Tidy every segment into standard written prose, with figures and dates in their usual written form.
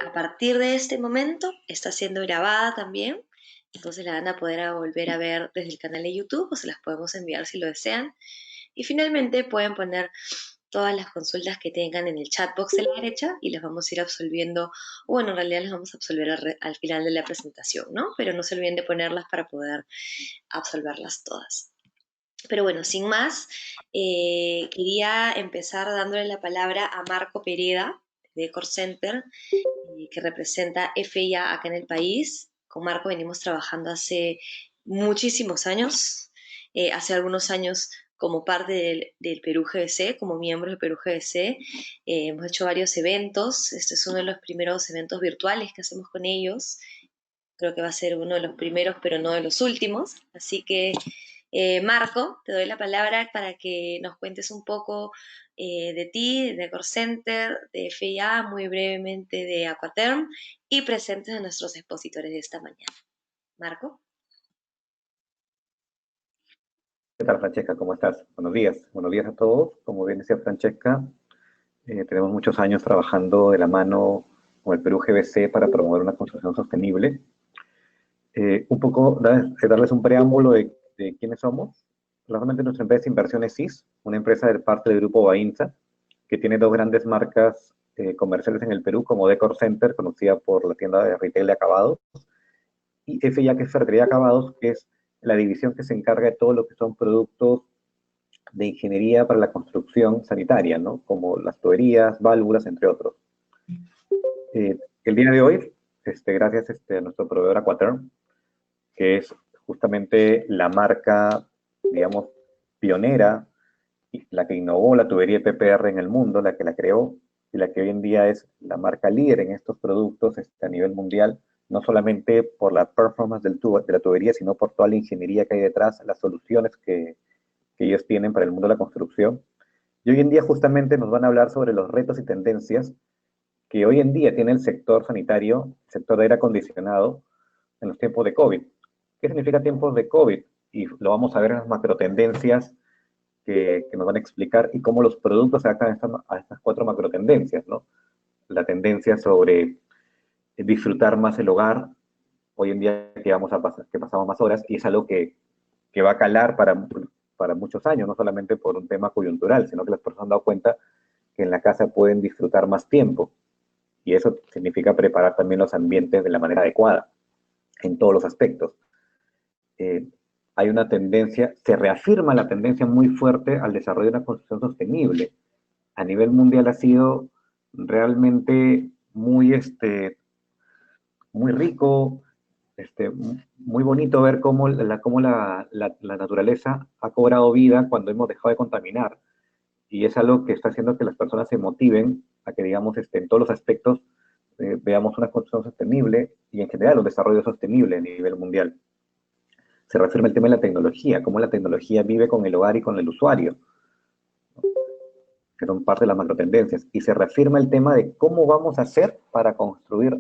A partir de este momento está siendo grabada también, entonces la van a poder volver a ver desde el canal de YouTube o se las podemos enviar si lo desean. Y finalmente pueden poner todas las consultas que tengan en el chat box de la derecha y las vamos a ir absolviendo, o bueno, en realidad las vamos a absolver al final de la presentación, ¿no? Pero no se olviden de ponerlas para poder absolverlas todas. Pero bueno, sin más, quería empezar dándole la palabra a Marco Pereda de Core Center, que representa FIA acá en el país. Con Marco venimos trabajando hace muchísimos años, hace algunos años como parte del Perú GBC, como miembro del Perú GBC. Hemos hecho varios eventos, este es uno de los primeros eventos virtuales que hacemos con ellos. Creo que va a ser uno de los primeros, pero no de los últimos. Así que, Marco, te doy la palabra para que nos cuentes un poco de ti, de Core Center, de FIA, muy brevemente de Aquaterm y presentes a nuestros expositores de esta mañana. Marco. ¿Qué tal, Francesca? ¿Cómo estás? Buenos días. Buenos días a todos. Como bien decía Francesca, tenemos muchos años trabajando de la mano con el Perú GBC para promover una construcción sostenible. Un poco darles un preámbulo de quiénes somos. Realmente nuestra empresa de inversión es CIS, una empresa de parte del grupo Bainza, que tiene dos grandes marcas comerciales en el Perú, como Decor Center, conocida por la tienda de retail de acabados, y FIA, que es Ferretería Acabados, que es la división que se encarga de todo lo que son productos de ingeniería para la construcción sanitaria, ¿no? Como las tuberías, válvulas, entre otros. El día de hoy, gracias a nuestro proveedor Aquaterm, que es justamente la marca, digamos, pionera, la que innovó la tubería PPR en el mundo, la que la creó, y la que hoy en día es la marca líder en estos productos a nivel mundial, no solamente por la performance de la tubería, sino por toda la ingeniería que hay detrás, las soluciones que ellos tienen para el mundo de la construcción. Y hoy en día justamente nos van a hablar sobre los retos y tendencias que hoy en día tiene el sector sanitario, el sector de aire acondicionado, en los tiempos de COVID. ¿Qué significa tiempos de COVID? Y lo vamos a ver en las macrotendencias que nos van a explicar y cómo los productos se adaptan a estas cuatro macrotendencias, ¿no? La tendencia sobre disfrutar más el hogar, hoy en día que pasamos más horas, y es algo que va a calar para muchos años, no solamente por un tema coyuntural, sino que las personas han dado cuenta que en la casa pueden disfrutar más tiempo. Y eso significa preparar también los ambientes de la manera adecuada, en todos los aspectos. Hay una tendencia, se reafirma la tendencia muy fuerte al desarrollo de una construcción sostenible. A nivel mundial ha sido realmente muy rico, muy bonito ver cómo la naturaleza ha cobrado vida cuando hemos dejado de contaminar. Y es algo que está haciendo que las personas se motiven a que, digamos, en todos los aspectos veamos una construcción sostenible y en general un desarrollo sostenible a nivel mundial. Se refiere al tema de la tecnología, cómo la tecnología vive con el hogar y con el usuario, que son parte de las macrotendencias. Y se reafirma el tema de cómo vamos a hacer para construir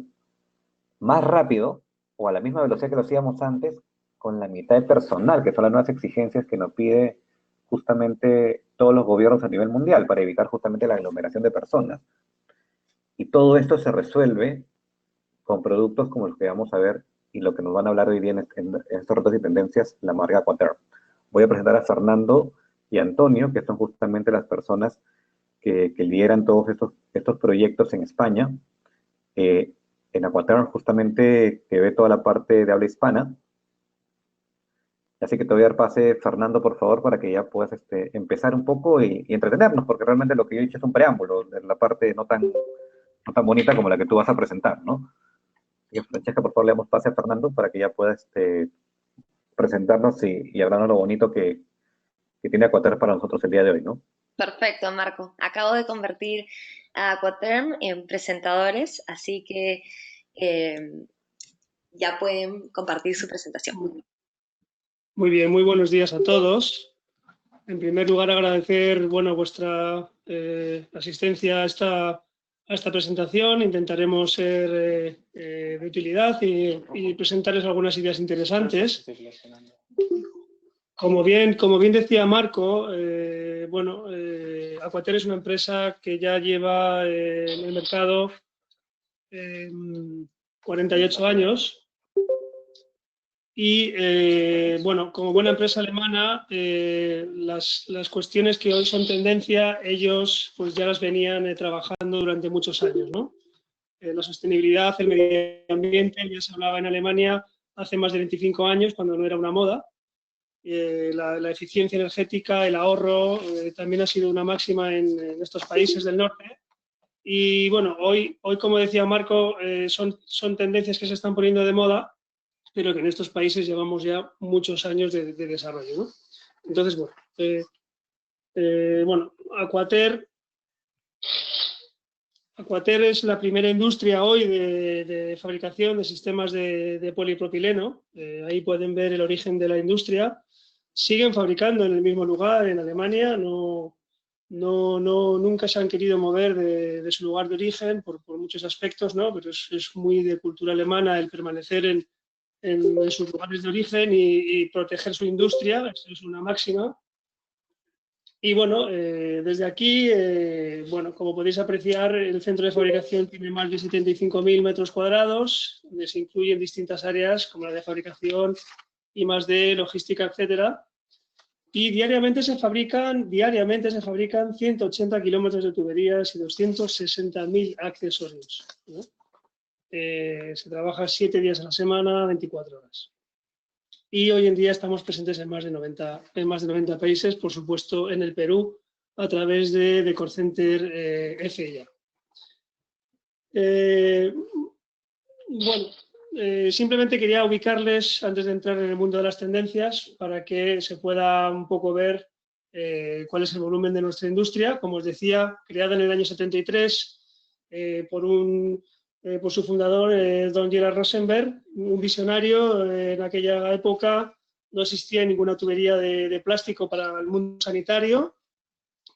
más rápido o a la misma velocidad que lo hacíamos antes con la mitad de personal, que son las nuevas exigencias que nos pide justamente todos los gobiernos a nivel mundial para evitar justamente la aglomeración de personas. Y todo esto se resuelve con productos como los que vamos a ver y lo que nos van a hablar hoy día en estos retos y tendencias, la marca Aquaterm. Voy a presentar a Fernando y Antonio, que son justamente las personas que lideran todos estos proyectos en España. En Aquaterm justamente que ve toda la parte de habla hispana. Así que te voy a dar pase, Fernando, por favor, para que ya puedas empezar un poco y entretenernos, porque realmente lo que yo he dicho es un preámbulo, de la parte no tan bonita como la que tú vas a presentar, ¿no? Y Francesca, por favor, le damos pase a Fernando para que ya pueda presentarnos y hablarnos lo bonito que tiene Aquaterm para nosotros el día de hoy, ¿no? Perfecto, Marco. Acabo de convertir a Aquaterm en presentadores, así que ya pueden compartir su presentación. Muy bien, muy buenos días a todos. En primer lugar, agradecer vuestra asistencia a esta presentación. Intentaremos ser de utilidad y presentarles algunas ideas interesantes. Como bien decía Marco, Aquaterm es una empresa que ya lleva en el mercado 48 años. Y bueno, como buena empresa alemana, las cuestiones que hoy son tendencia, ellos pues ya las venían trabajando durante muchos años, ¿no? La sostenibilidad, el medio ambiente, ya se hablaba en Alemania hace más de 25 años, cuando no era una moda. La eficiencia energética, el ahorro, también ha sido una máxima en estos países del norte. Y bueno, hoy como decía Marco, son tendencias que se están poniendo de moda, pero que en estos países llevamos ya muchos años de desarrollo, ¿no? Entonces, bueno, Aquater es la primera industria hoy de fabricación de sistemas de polipropileno. Ahí pueden ver el origen de la industria. Siguen fabricando en el mismo lugar, en Alemania. Nunca se han querido mover de su lugar de origen por muchos aspectos, ¿no? Pero es muy de cultura alemana el permanecer en sus lugares de origen y proteger su industria, eso es una máxima. Y bueno, desde aquí, bueno, como podéis apreciar, el centro de fabricación tiene más de 75.000 metros cuadrados, donde se incluyen distintas áreas como la de fabricación, I+D, logística, etcétera. Y diariamente se fabrican 180 kilómetros de tuberías y 260.000 accesorios, ¿no? Se trabaja 7 días a la semana, 24 horas. Y hoy en día estamos presentes en más de 90 países, por supuesto en el Perú, a través de Call Center FIA. Bueno, simplemente quería ubicarles, antes de entrar en el mundo de las tendencias, para que se pueda un poco ver cuál es el volumen de nuestra industria. Como os decía, creada en el año 73 por su fundador, don Gerard Rosenberg, un visionario. En aquella época no existía ninguna tubería de plástico para el mundo sanitario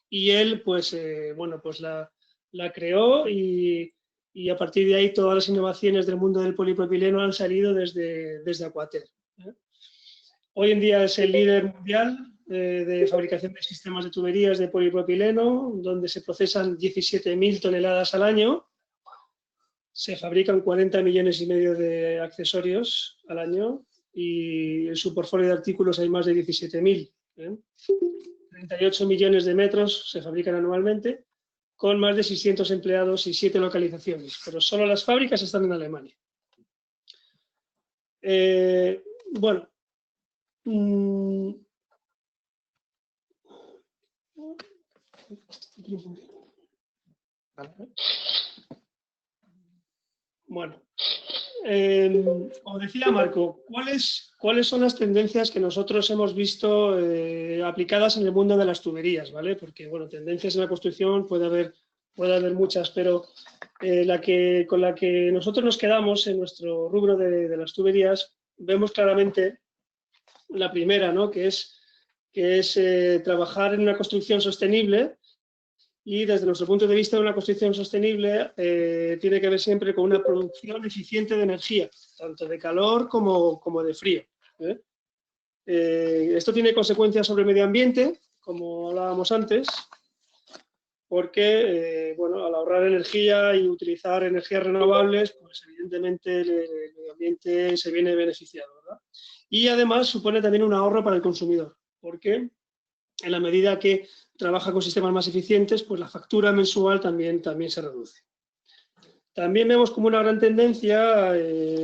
y él pues, bueno, pues la creó y a partir de ahí todas las innovaciones del mundo del polipropileno han salido desde Aquater. Hoy en día es el líder mundial de fabricación de sistemas de tuberías de polipropileno, donde se procesan 17.000 toneladas al año. Se fabrican 40 millones y medio de accesorios al año y en su portfolio de artículos hay más de 17.000. 38 millones de metros se fabrican anualmente, con más de 600 empleados y 7 localizaciones, pero solo las fábricas están en Alemania. Bueno, bueno, como decía Marco, ¿cuáles son las tendencias que nosotros hemos visto aplicadas en el mundo de las tuberías? ¿Vale? Porque, bueno, tendencias en la construcción puede haber muchas, pero con la que nosotros nos quedamos en nuestro rubro de las tuberías, vemos claramente la primera, ¿no? que es trabajar en una construcción sostenible. Y desde nuestro punto de vista, una construcción sostenible tiene que ver siempre con una producción eficiente de energía, tanto de calor como de frío. Esto tiene consecuencias sobre el medio ambiente, como hablábamos antes, porque bueno, al ahorrar energía y utilizar energías renovables, pues evidentemente el medio ambiente se viene beneficiado, ¿verdad? Y además supone también un ahorro para el consumidor, porque en la medida que trabaja con sistemas más eficientes, pues la factura mensual también se reduce. También vemos como una gran tendencia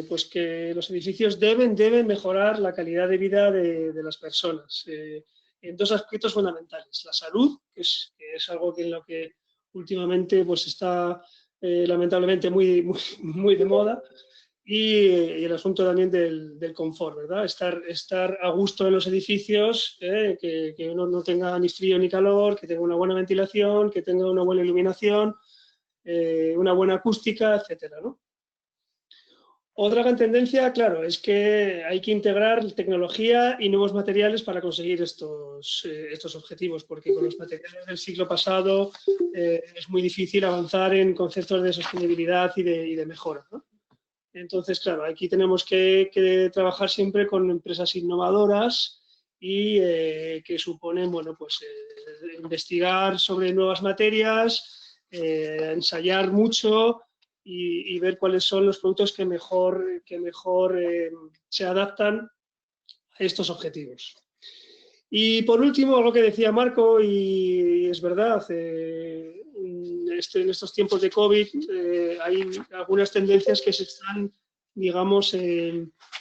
pues que los edificios deben mejorar la calidad de vida de las personas en dos aspectos fundamentales. La salud, que es algo en lo que últimamente pues está lamentablemente muy de moda, y el asunto también del confort, ¿verdad? Estar a gusto en los edificios, que uno no tenga ni frío ni calor, que tenga una buena ventilación, que tenga una buena iluminación, una buena acústica, etcétera, ¿no? Otra gran tendencia, claro, es que hay que integrar tecnología y nuevos materiales para conseguir estos objetivos, porque con los materiales del siglo pasado es muy difícil avanzar en conceptos de sostenibilidad y de mejora, ¿no? Entonces, claro, aquí tenemos que trabajar siempre con empresas innovadoras y que suponen, bueno, pues investigar sobre nuevas materias, ensayar mucho y ver cuáles son los productos que mejor se adaptan a estos objetivos. Y por último, algo que decía Marco, y es verdad, en estos tiempos de COVID hay algunas tendencias que se están, digamos,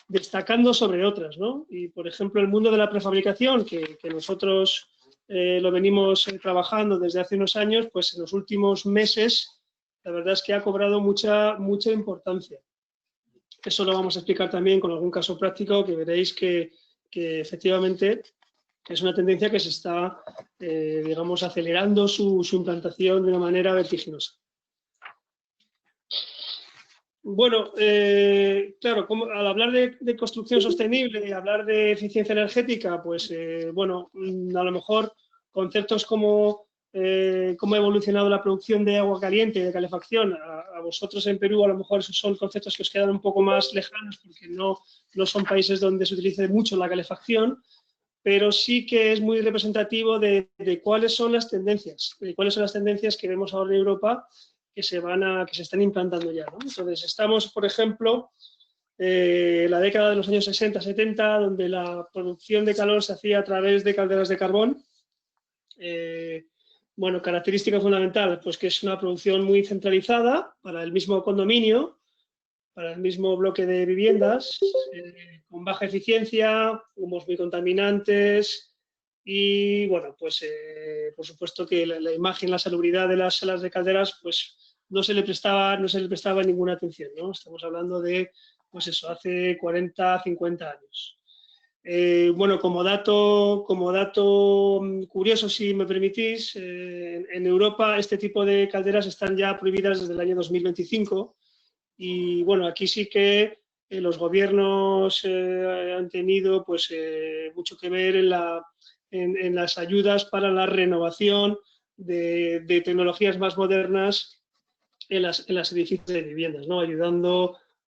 destacando sobre otras, ¿no? Y, por ejemplo, el mundo de la prefabricación, que nosotros lo venimos trabajando desde hace unos años, pues en los últimos meses, la verdad es que ha cobrado mucha importancia. Eso lo vamos a explicar también con algún caso práctico, que veréis que efectivamente es una tendencia que se está, digamos, acelerando su implantación de una manera vertiginosa. Bueno, claro, al hablar de construcción sostenible y hablar de eficiencia energética, pues, bueno, a lo mejor conceptos como cómo ha evolucionado la producción de agua caliente y de calefacción, a vosotros en Perú a lo mejor esos son conceptos que os quedan un poco más lejanos porque no son países donde se utilice mucho la calefacción, pero sí que es muy representativo de cuáles son las tendencias, que vemos ahora en Europa que se están implantando ya, ¿no? Entonces, estamos, por ejemplo, la década de los años 60-70, donde la producción de calor se hacía a través de calderas de carbón. Bueno, característica fundamental, pues que es una producción muy centralizada para el mismo condominio, para el mismo bloque de viviendas, con baja eficiencia, humos muy contaminantes y, bueno, pues por supuesto que la imagen, la salubridad de las salas de calderas, pues no se le prestaba ninguna atención, ¿no? Estamos hablando de, pues eso, hace 40, 50 años. Bueno, como dato curioso, si me permitís, en Europa este tipo de calderas están ya prohibidas desde el año 2025. Y bueno, aquí sí que los gobiernos han tenido pues, mucho que ver en las ayudas para la renovación de tecnologías más modernas en las edificios de viviendas, ¿no?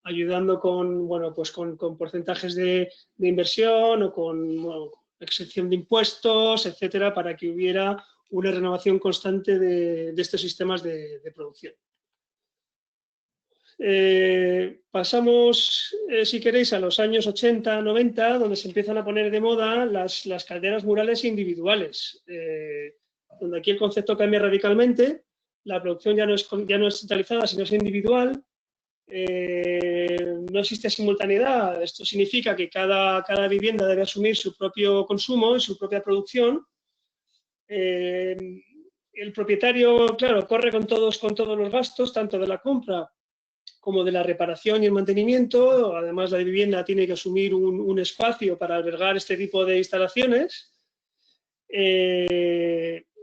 Ayudando con, bueno, pues con porcentajes de inversión o con, bueno, exención de impuestos, etcétera, para que hubiera una renovación constante de estos sistemas de producción. Pasamos, si queréis, a los años 80, 90, donde se empiezan a poner de moda las calderas murales individuales, donde aquí el concepto cambia radicalmente, la producción ya no es centralizada, sino es individual, no existe simultaneidad, esto significa que cada vivienda debe asumir su propio consumo y su propia producción. El propietario, claro, corre con todos los gastos, tanto de la compra como de la reparación y el mantenimiento. Además, la vivienda tiene que asumir un espacio para albergar este tipo de instalaciones.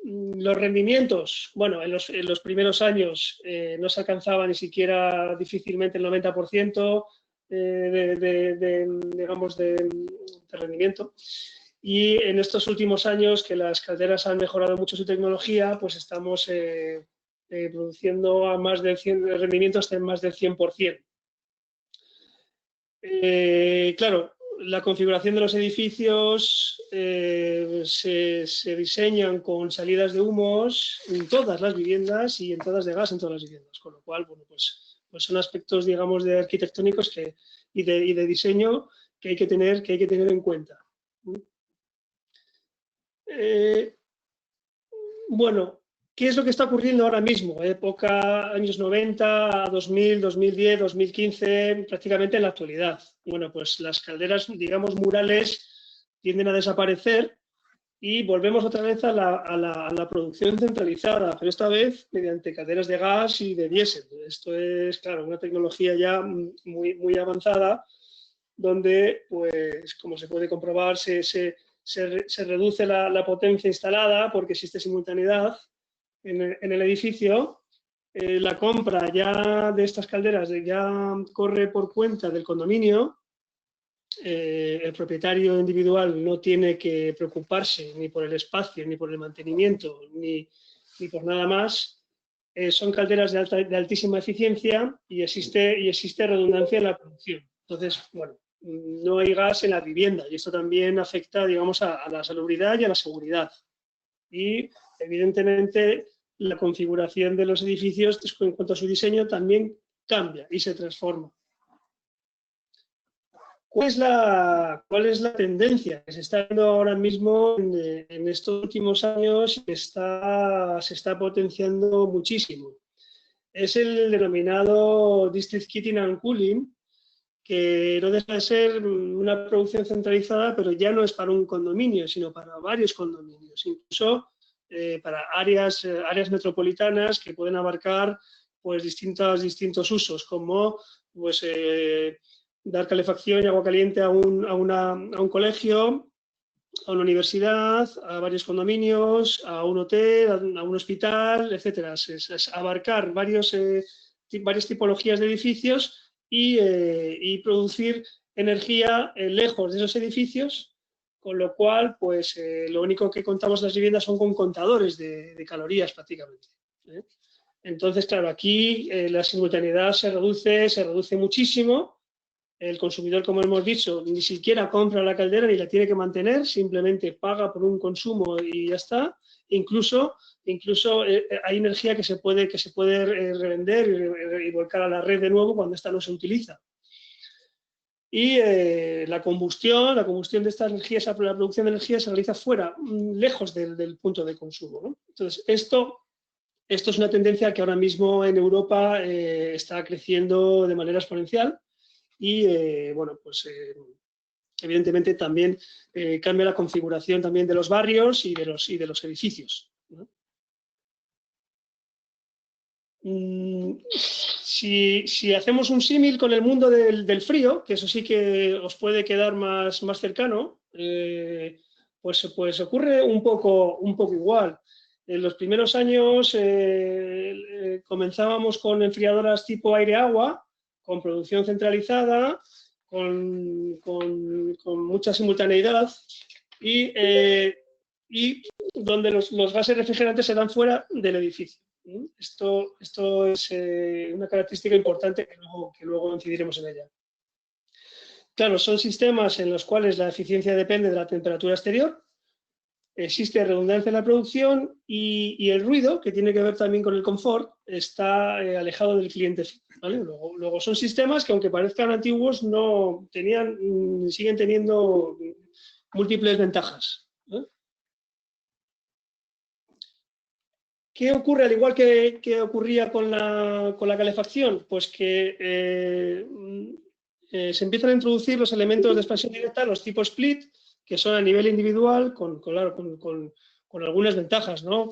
Los rendimientos, bueno, en los primeros años no se alcanzaba ni siquiera difícilmente el 90% digamos, de rendimiento. Y en estos últimos años, que las calderas han mejorado mucho su tecnología, pues estamos produciendo a más del 100, rendimientos de más del 100%. Claro, la configuración de los edificios se diseñan con salidas de humos en todas las viviendas y entradas de gas en todas las viviendas, con lo cual, bueno, pues son aspectos, digamos, de arquitectónicos y de diseño que hay que tener en cuenta. Bueno, ¿qué es lo que está ocurriendo ahora mismo? Época años 90, 2000, 2010, 2015, prácticamente en la actualidad. Bueno, pues las calderas, digamos, murales tienden a desaparecer y volvemos otra vez a la producción centralizada, pero esta vez mediante calderas de gas y de diésel. Esto es, claro, una tecnología ya muy avanzada, donde, pues, como se puede comprobar, se reduce la potencia instalada porque existe simultaneidad en el edificio. La compra ya de estas calderas ya corre por cuenta del condominio. El propietario individual no tiene que preocuparse ni por el espacio, ni por el mantenimiento, ni por nada más. Son calderas de altísima eficiencia y existe redundancia en la producción. Entonces, bueno, no hay gas en la vivienda y esto también afecta, digamos, a la salubridad y a la seguridad. Y, evidentemente, la configuración de los edificios en cuanto a su diseño también cambia y se transforma. ¿Cuál es la tendencia que se está viendo ahora mismo en estos últimos años? Se está potenciando muchísimo. Es el denominado District Heating and Cooling, que no deja de ser una producción centralizada, pero ya no es para un condominio, sino para varios condominios, incluso para áreas metropolitanas que pueden abarcar pues, distintos usos, como pues, dar calefacción y agua caliente a un colegio, a una universidad, a varios condominios, a un hotel, a un hospital, etcétera. Es abarcar varias tipologías de edificios y producir energía lejos de esos edificios, con lo cual, pues, lo único que contamos las viviendas son con contadores de calorías prácticamente. Entonces, claro, aquí la simultaneidad se reduce muchísimo. El consumidor, como hemos dicho, ni siquiera compra la caldera ni la tiene que mantener, simplemente paga por un consumo y ya está. Incluso hay energía que se puede revender y volcar a la red de nuevo cuando esta no se utiliza. Y la combustión de esta energía, la producción de energía se realiza fuera, lejos del punto de consumo, ¿no? Entonces, esto es una tendencia que ahora mismo en Europa está creciendo de manera exponencial. Y bueno, pues evidentemente también cambia la configuración también de los barrios y de los edificios, ¿no? Si hacemos un símil con el mundo del frío, que eso sí que os puede quedar más cercano, pues ocurre un poco igual. En los primeros años comenzábamos con enfriadoras tipo aire-agua, con producción centralizada, con mucha simultaneidad y donde los gases refrigerantes se dan fuera del edificio. Esto es una característica importante que luego incidiremos en ella. Claro, son sistemas en los cuales la eficiencia depende de la temperatura exterior, existe redundancia en la producción y el ruido, que tiene que ver también con el confort, está alejado del cliente, ¿vale? Luego son sistemas que, aunque parezcan antiguos, siguen teniendo múltiples ventajas, ¿eh? ¿Qué ocurre, al igual que ocurría con la calefacción? Pues que se empiezan a introducir los elementos de expansión directa, los tipos split, que son a nivel individual, con algunas ventajas, ¿no?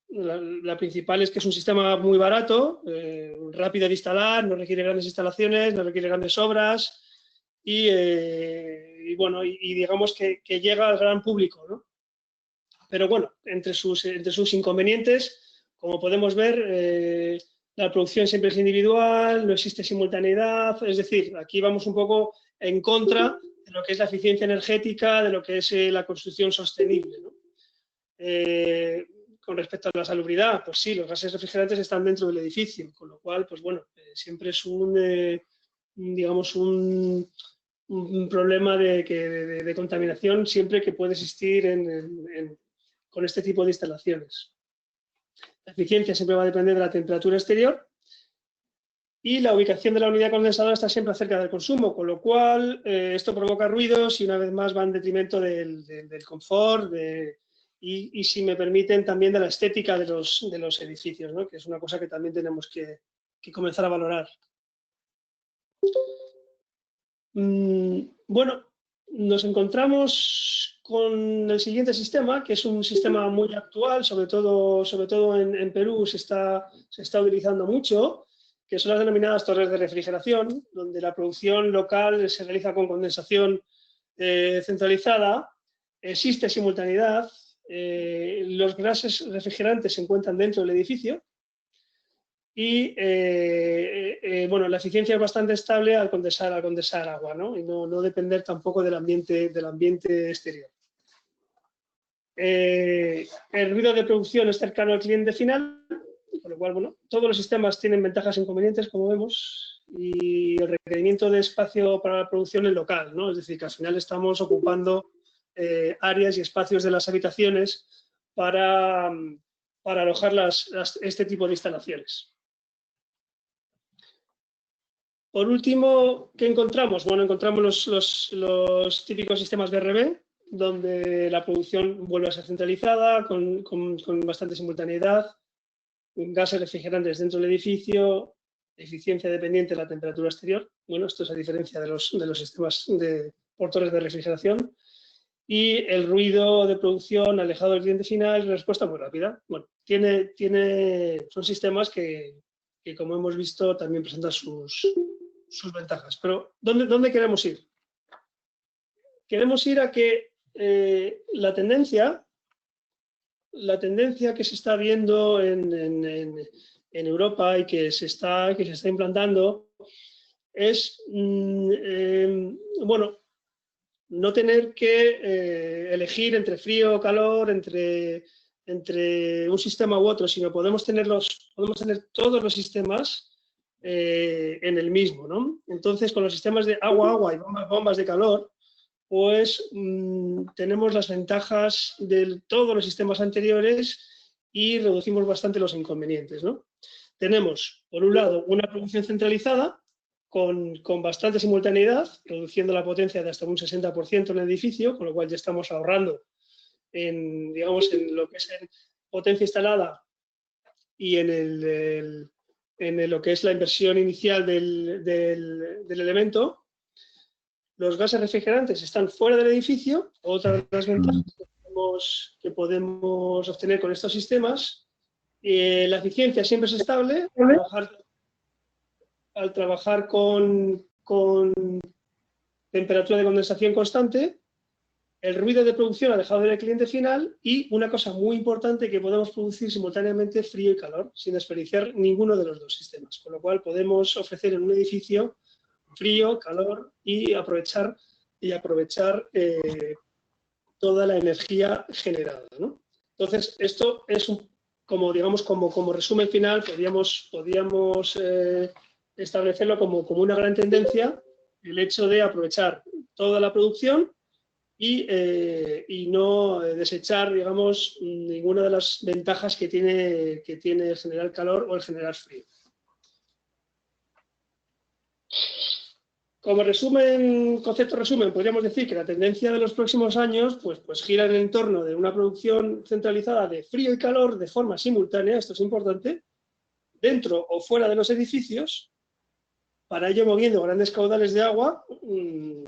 La principal es que es un sistema muy barato, rápido de instalar, no requiere grandes instalaciones, no requiere grandes obras y bueno, digamos que llega al gran público, ¿no? Pero bueno, entre sus inconvenientes, como podemos ver, la producción siempre es individual, no existe simultaneidad, es decir, aquí vamos un poco en contra de lo que es la eficiencia energética, de lo que es la construcción sostenible, ¿no? Con respecto a la salubridad, pues sí, los gases refrigerantes están dentro del edificio, con lo cual, pues bueno, siempre es digamos, un problema de contaminación siempre que puede existir con este tipo de instalaciones. La eficiencia siempre va a depender de la temperatura exterior y la ubicación de la unidad condensadora está siempre cerca del consumo, con lo cual esto provoca ruidos y una vez más va en detrimento del confort y, si me permiten, también de la estética de los edificios, ¿no? Que es una cosa que también tenemos que comenzar a valorar. Bueno, nos encontramos con el siguiente sistema, que es un sistema muy actual, sobre todo en Perú se está utilizando mucho, que son las denominadas torres de refrigeración, donde la producción local se realiza con condensación centralizada, existe simultaneidad, los gases refrigerantes se encuentran dentro del edificio y bueno, la eficiencia es bastante estable al condensar agua, ¿no? Y no depender tampoco del ambiente exterior. El ruido de producción es cercano al cliente final, con lo cual, bueno, todos los sistemas tienen ventajas e inconvenientes, como vemos, y el requerimiento de espacio para la producción es local, ¿no? Es decir, que al final estamos ocupando áreas y espacios de las habitaciones para alojar este tipo de instalaciones. Por último, ¿qué encontramos? Bueno, encontramos los típicos sistemas BRB, donde la producción vuelve a ser centralizada, con bastante simultaneidad, gases refrigerantes dentro del edificio, eficiencia dependiente de la temperatura exterior. Bueno, esto es a diferencia de los sistemas de portadores de refrigeración. Y el ruido de producción alejado del cliente final, respuesta muy rápida. Bueno, son sistemas que, como hemos visto, también presentan sus ventajas. Pero, ¿dónde queremos ir? Queremos ir a que la tendencia que se está viendo en Europa y que se está implantando es, bueno, no tener que elegir entre frío o calor, entre un sistema u otro, sino podemos tener todos los sistemas en el mismo, ¿no? Entonces, con los sistemas de agua y bombas de calor, pues tenemos las ventajas de todos los sistemas anteriores y reducimos bastante los inconvenientes, ¿no? Tenemos, por un lado, una producción centralizada con bastante simultaneidad, reduciendo la potencia de hasta un 60% en el edificio, con lo cual ya estamos ahorrando en lo que es en potencia instalada y en lo que es la inversión inicial del elemento. Los gases refrigerantes están fuera del edificio, otra de las ventajas que podemos obtener con estos sistemas. La eficiencia siempre es estable, al trabajar con temperatura de condensación constante, el ruido de producción alejado del cliente final y una cosa muy importante, que podemos producir simultáneamente frío y calor sin desperdiciar ninguno de los dos sistemas, con lo cual podemos ofrecer en un edificio frío, calor y aprovechar toda la energía generada, ¿no? Entonces, esto es como resumen final, podríamos establecerlo como una gran tendencia, el hecho de aprovechar toda la producción y no desechar, digamos, ninguna de las ventajas que tiene el generar calor o el generar frío. Como concepto resumen, podríamos decir que la tendencia de los próximos años pues gira en el entorno de una producción centralizada de frío y calor de forma simultánea, esto es importante, dentro o fuera de los edificios, para ello moviendo grandes caudales de agua,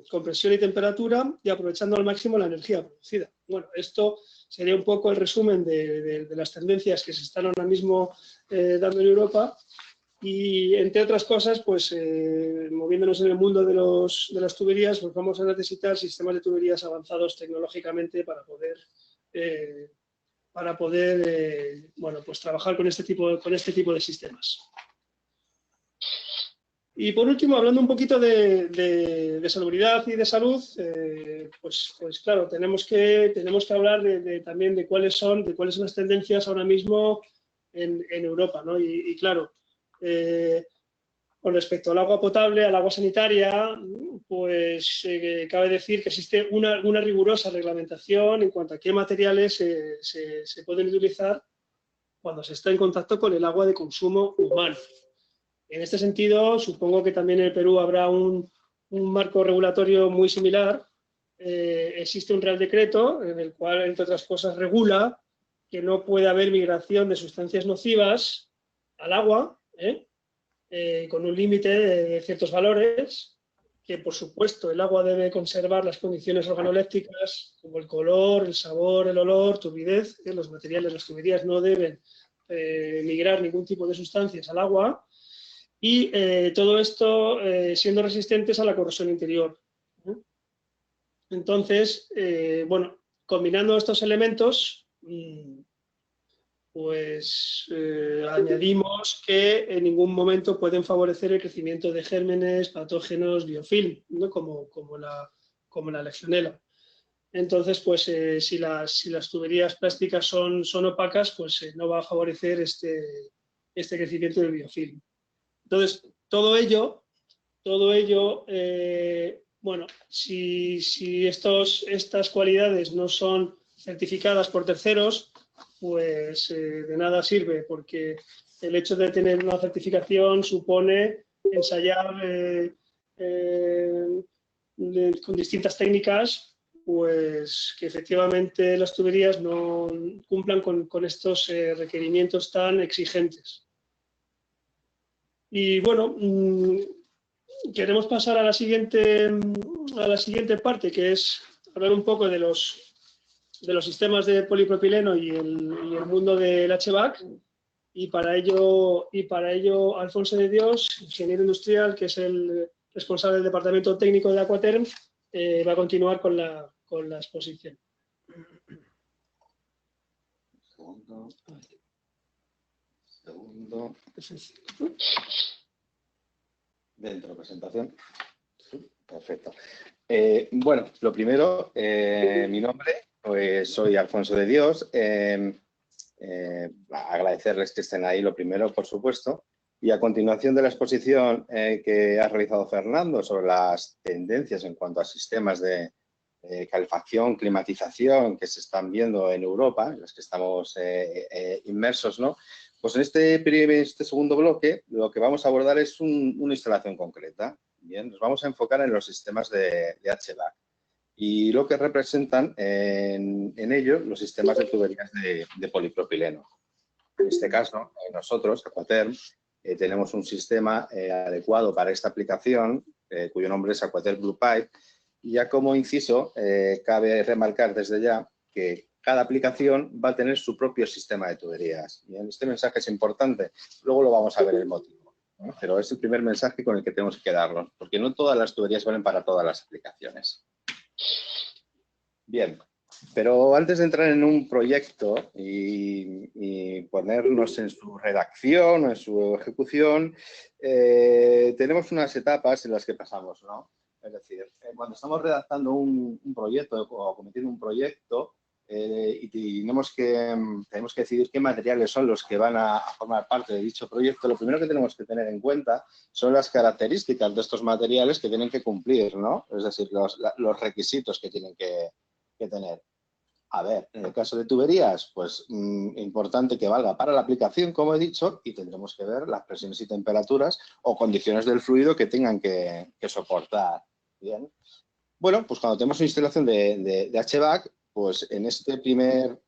con presión y temperatura y aprovechando al máximo la energía producida. Bueno, esto sería un poco el resumen de las tendencias que se están ahora mismo dando en Europa. Y entre otras cosas, pues moviéndonos en el mundo de las tuberías, pues vamos a necesitar sistemas de tuberías avanzados tecnológicamente para poder bueno, pues trabajar con este tipo de sistemas. Y por último, hablando un poquito de salubridad y de salud, pues claro, tenemos que hablar también de cuáles son las tendencias ahora mismo en Europa, ¿no? Y claro, con respecto al agua potable, al agua sanitaria, pues cabe decir que existe una rigurosa reglamentación en cuanto a qué materiales se pueden utilizar cuando se está en contacto con el agua de consumo humano. En este sentido, supongo que también en el Perú habrá un marco regulatorio muy similar. Existe un Real Decreto en el cual, entre otras cosas, regula que no puede haber migración de sustancias nocivas al agua, con un límite de ciertos valores, que por supuesto el agua debe conservar las condiciones organolépticas como el color, el sabor, el olor, turbidez. Los materiales, las tuberías no deben migrar ningún tipo de sustancias al agua. Y todo esto siendo resistentes a la corrosión interior. Entonces, bueno, combinando estos elementos, pues añadimos que en ningún momento pueden favorecer el crecimiento de gérmenes, patógenos, biofilm, ¿no? como la legionela. Entonces, pues si las tuberías plásticas son opacas, pues no va a favorecer este crecimiento del biofilm. Entonces, todo ello, bueno, si estas cualidades no son certificadas por terceros, pues de nada sirve, porque el hecho de tener una certificación supone ensayar con distintas técnicas, pues que efectivamente las tuberías no cumplan con estos requerimientos tan exigentes. Y bueno, queremos pasar a la siguiente parte, que es hablar un poco de los sistemas de polipropileno y el mundo del HVAC. Y para ello, Alfonso de Dios, ingeniero industrial, que es el responsable del departamento técnico de Aquaterm, va a continuar con la exposición. Segundo. Dentro, presentación. Perfecto. Bueno, lo primero, mi nombre, pues soy Alfonso de Dios. Agradecerles que estén ahí, lo primero, por supuesto. Y a continuación de la exposición que ha realizado Fernando sobre las tendencias en cuanto a sistemas de calefacción, climatización que se están viendo en Europa, en los que estamos inmersos, ¿no? Pues en este segundo bloque lo que vamos a abordar es una instalación concreta. Bien, nos vamos a enfocar en los sistemas de HVAC y lo que representan en ellos los sistemas de tuberías de polipropileno. En este caso, nosotros, Aquaterm, tenemos un sistema adecuado para esta aplicación, cuyo nombre es Aquaterm Blue Pipe. Y ya como inciso, cabe remarcar desde ya que cada aplicación va a tener su propio sistema de tuberías. Bien, este mensaje es importante, luego lo vamos a ver el motivo, ¿no? Pero es el primer mensaje con el que tenemos que quedarnos, porque no todas las tuberías valen para todas las aplicaciones. Bien, pero antes de entrar en un proyecto y ponernos en su redacción o en su ejecución, tenemos unas etapas en las que pasamos, ¿no? Es decir, cuando estamos redactando un proyecto o cometiendo un proyecto y tenemos que decidir qué materiales son los que van a formar parte de dicho proyecto, lo primero que tenemos que tener en cuenta son las características de estos materiales que tienen que cumplir, ¿no? Es decir, los requisitos que tienen que tener. A ver, en el caso de tuberías, pues importante que valga para la aplicación, como he dicho, y tendremos que ver las presiones y temperaturas o condiciones del fluido que tengan que soportar. Bien. Bueno, pues cuando tenemos una instalación de HVAC, pues en este primer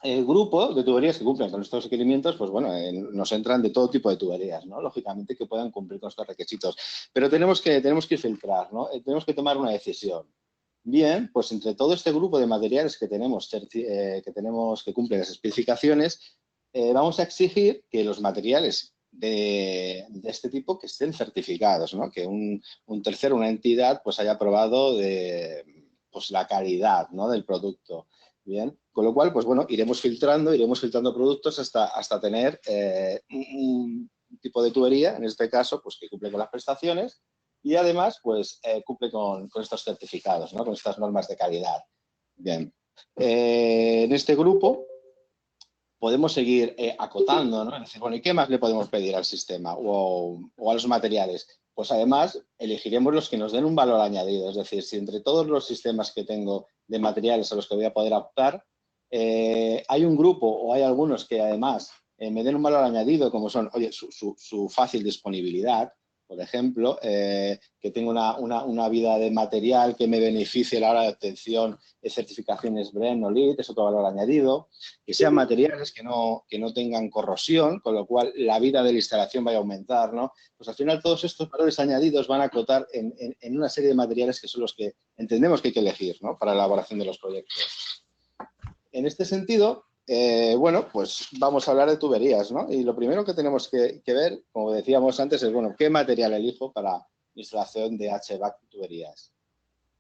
grupo de tuberías que cumplen con estos requerimientos, pues bueno, nos entran de todo tipo de tuberías, ¿no? Lógicamente que puedan cumplir con estos requisitos. Pero tenemos que filtrar, ¿no? Tenemos que tomar una decisión. Bien, pues entre todo este grupo de materiales que tenemos que cumplen las especificaciones, vamos a exigir que los materiales de este tipo que estén certificados, ¿no? Que un tercero, una entidad, pues haya probado pues la calidad, ¿no? Del producto. Bien, con lo cual, pues bueno, iremos filtrando productos hasta tener un tipo de tubería, en este caso, pues que cumple con las prestaciones y además, pues cumple con estos certificados, ¿no? Con estas normas de calidad. Bien, en este grupo podemos seguir acotando, ¿no? Es decir, bueno, ¿y qué más le podemos pedir al sistema o a los materiales? Pues además elegiremos los que nos den un valor añadido, es decir, si entre todos los sistemas que tengo de materiales a los que voy a poder optar, hay un grupo o hay algunos que además me den un valor añadido, como son, oye, su fácil disponibilidad, por ejemplo, que tenga una vida de material que me beneficie a la hora de obtención de certificaciones BREEAM o LEED, es otro valor añadido, que sean materiales que no tengan corrosión, con lo cual la vida de la instalación vaya a aumentar, ¿no? Pues al final todos estos valores añadidos van a acotar en una serie de materiales que son los que entendemos que hay que elegir, ¿no? Para la elaboración de los proyectos. En este sentido, bueno, pues vamos a hablar de tuberías, ¿no? Y lo primero que tenemos que ver, como decíamos antes, es, bueno, ¿qué material elijo para instalación de HVAC tuberías?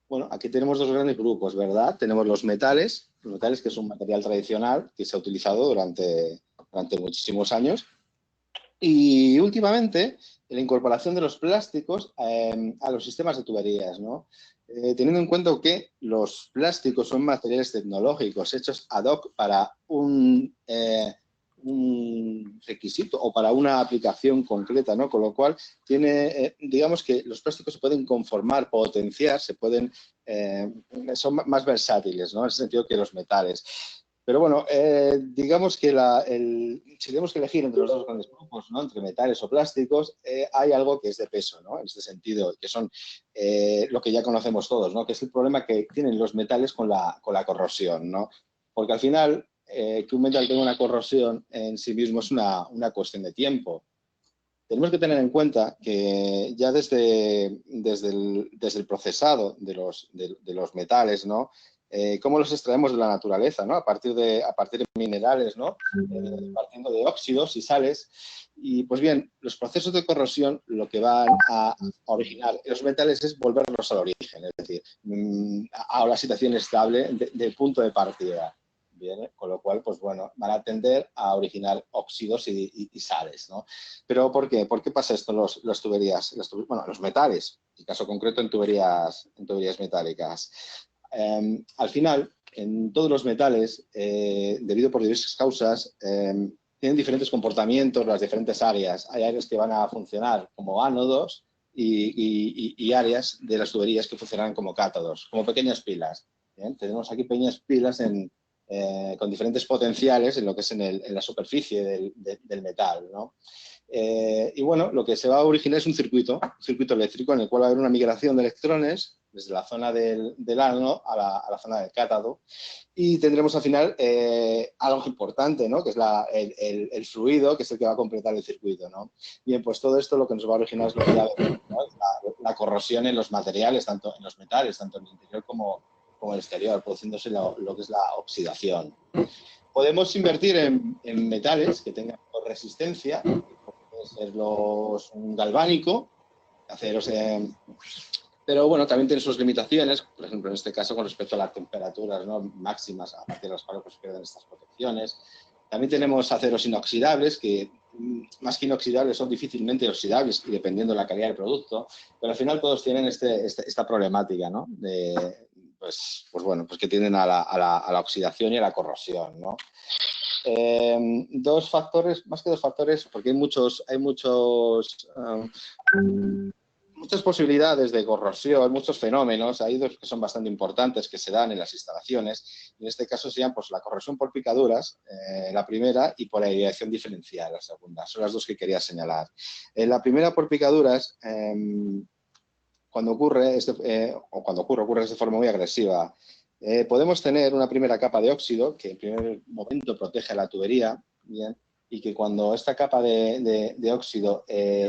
Bueno, aquí tenemos dos grandes grupos, ¿verdad? Tenemos los metales que es un material tradicional que se ha utilizado durante muchísimos años. Y últimamente, la incorporación de los plásticos a los sistemas de tuberías, ¿no? Teniendo en cuenta que los plásticos son materiales tecnológicos hechos ad hoc para un requisito o para una aplicación concreta, ¿no? Con lo cual, digamos que los plásticos se pueden conformar, potenciar, son más versátiles, ¿no? En el sentido que los metales. Pero bueno, digamos que si tenemos que elegir entre los dos grandes grupos, ¿no? Entre metales o plásticos, hay algo que es de peso, ¿no? En este sentido, que son lo que ya conocemos todos, ¿no? Que es el problema que tienen los metales con la corrosión, ¿no? Porque al final, que un metal tenga una corrosión en sí mismo es una cuestión de tiempo. Tenemos que tener en cuenta que ya desde el procesado de los metales, ¿no? Cómo los extraemos de la naturaleza, ¿no? A partir de minerales, ¿no? Partiendo de óxidos y sales. Y pues bien, los procesos de corrosión lo que van a originar los metales es volverlos al origen, es decir, a una situación estable de punto de partida. Bien, con lo cual, pues bueno, van a tender a originar óxidos y sales, ¿no? Pero ¿por qué? ¿Por qué pasa esto en las tuberías? Bueno, los metales, en el caso concreto en tuberías metálicas. Al final, en todos los metales, debido por diversas causas, tienen diferentes comportamientos las diferentes áreas. Hay áreas que van a funcionar como ánodos y áreas de las tuberías que funcionarán como cátodos, como pequeñas pilas. ¿Bien? Tenemos aquí pequeñas pilas con diferentes potenciales en lo que es en la superficie del metal, ¿no? Y bueno, lo que se va a originar es un circuito eléctrico en el cual va a haber una migración de electrones desde la zona del ánodo a la zona del cátodo y tendremos al final algo importante, ¿no? Que es el fluido, que es el que va a completar el circuito, ¿no? Bien, pues todo esto lo que nos va a originar es lo que ya vemos, ¿no? La corrosión en los materiales, tanto en los metales, tanto en el interior como en el exterior, produciéndose lo que es la oxidación. Podemos invertir en metales que tengan resistencia, puede ser un galvánico, aceros, pero bueno, también tiene sus limitaciones, por ejemplo, en este caso con respecto a las temperaturas, ¿no? Máximas a partir de las cuales pues, pierden estas protecciones. También tenemos aceros inoxidables, que más que inoxidables son difícilmente oxidables y dependiendo de la calidad del producto, pero al final todos tienen esta problemática, ¿no? Pues bueno, pues que tienden a la oxidación y a la corrosión, ¿no? Dos factores, más que dos factores, porque hay muchas posibilidades de corrosión, muchos fenómenos, hay dos que son bastante importantes que se dan en las instalaciones. En este caso serían pues, la corrosión por picaduras, la primera, y por aireación diferencial, la segunda. Son las dos que quería señalar. La primera por picaduras, cuando ocurre de forma muy agresiva. Podemos tener una primera capa de óxido que en primer momento protege la tubería, ¿bien? Y que cuando esta capa de óxido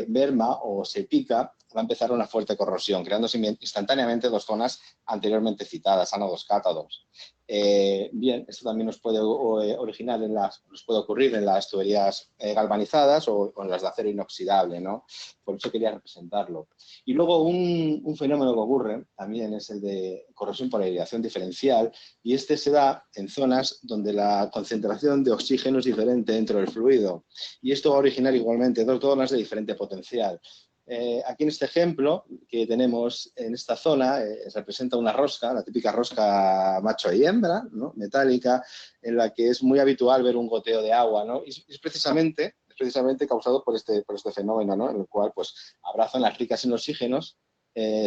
merma o se pica, va a empezar una fuerte corrosión, creándose instantáneamente dos zonas anteriormente citadas, ánodos, cátodos. Bien, esto también nos puede originar, nos puede ocurrir en las tuberías galvanizadas o en las de acero inoxidable, ¿no? Por eso quería representarlo. Y luego un fenómeno que ocurre también es el de corrosión por aireación diferencial y este se da en zonas donde la concentración de oxígeno es diferente dentro del fluido y esto va a originar igualmente dos zonas de diferente potencial. Aquí en este ejemplo que tenemos en esta zona representa una rosca, la típica rosca macho y hembra, ¿no? Metálica, en la que es muy habitual ver un goteo de agua, ¿no? Y es precisamente causado por este fenómeno, ¿no? En el cual pues, habrá zonas ricas en oxígenos,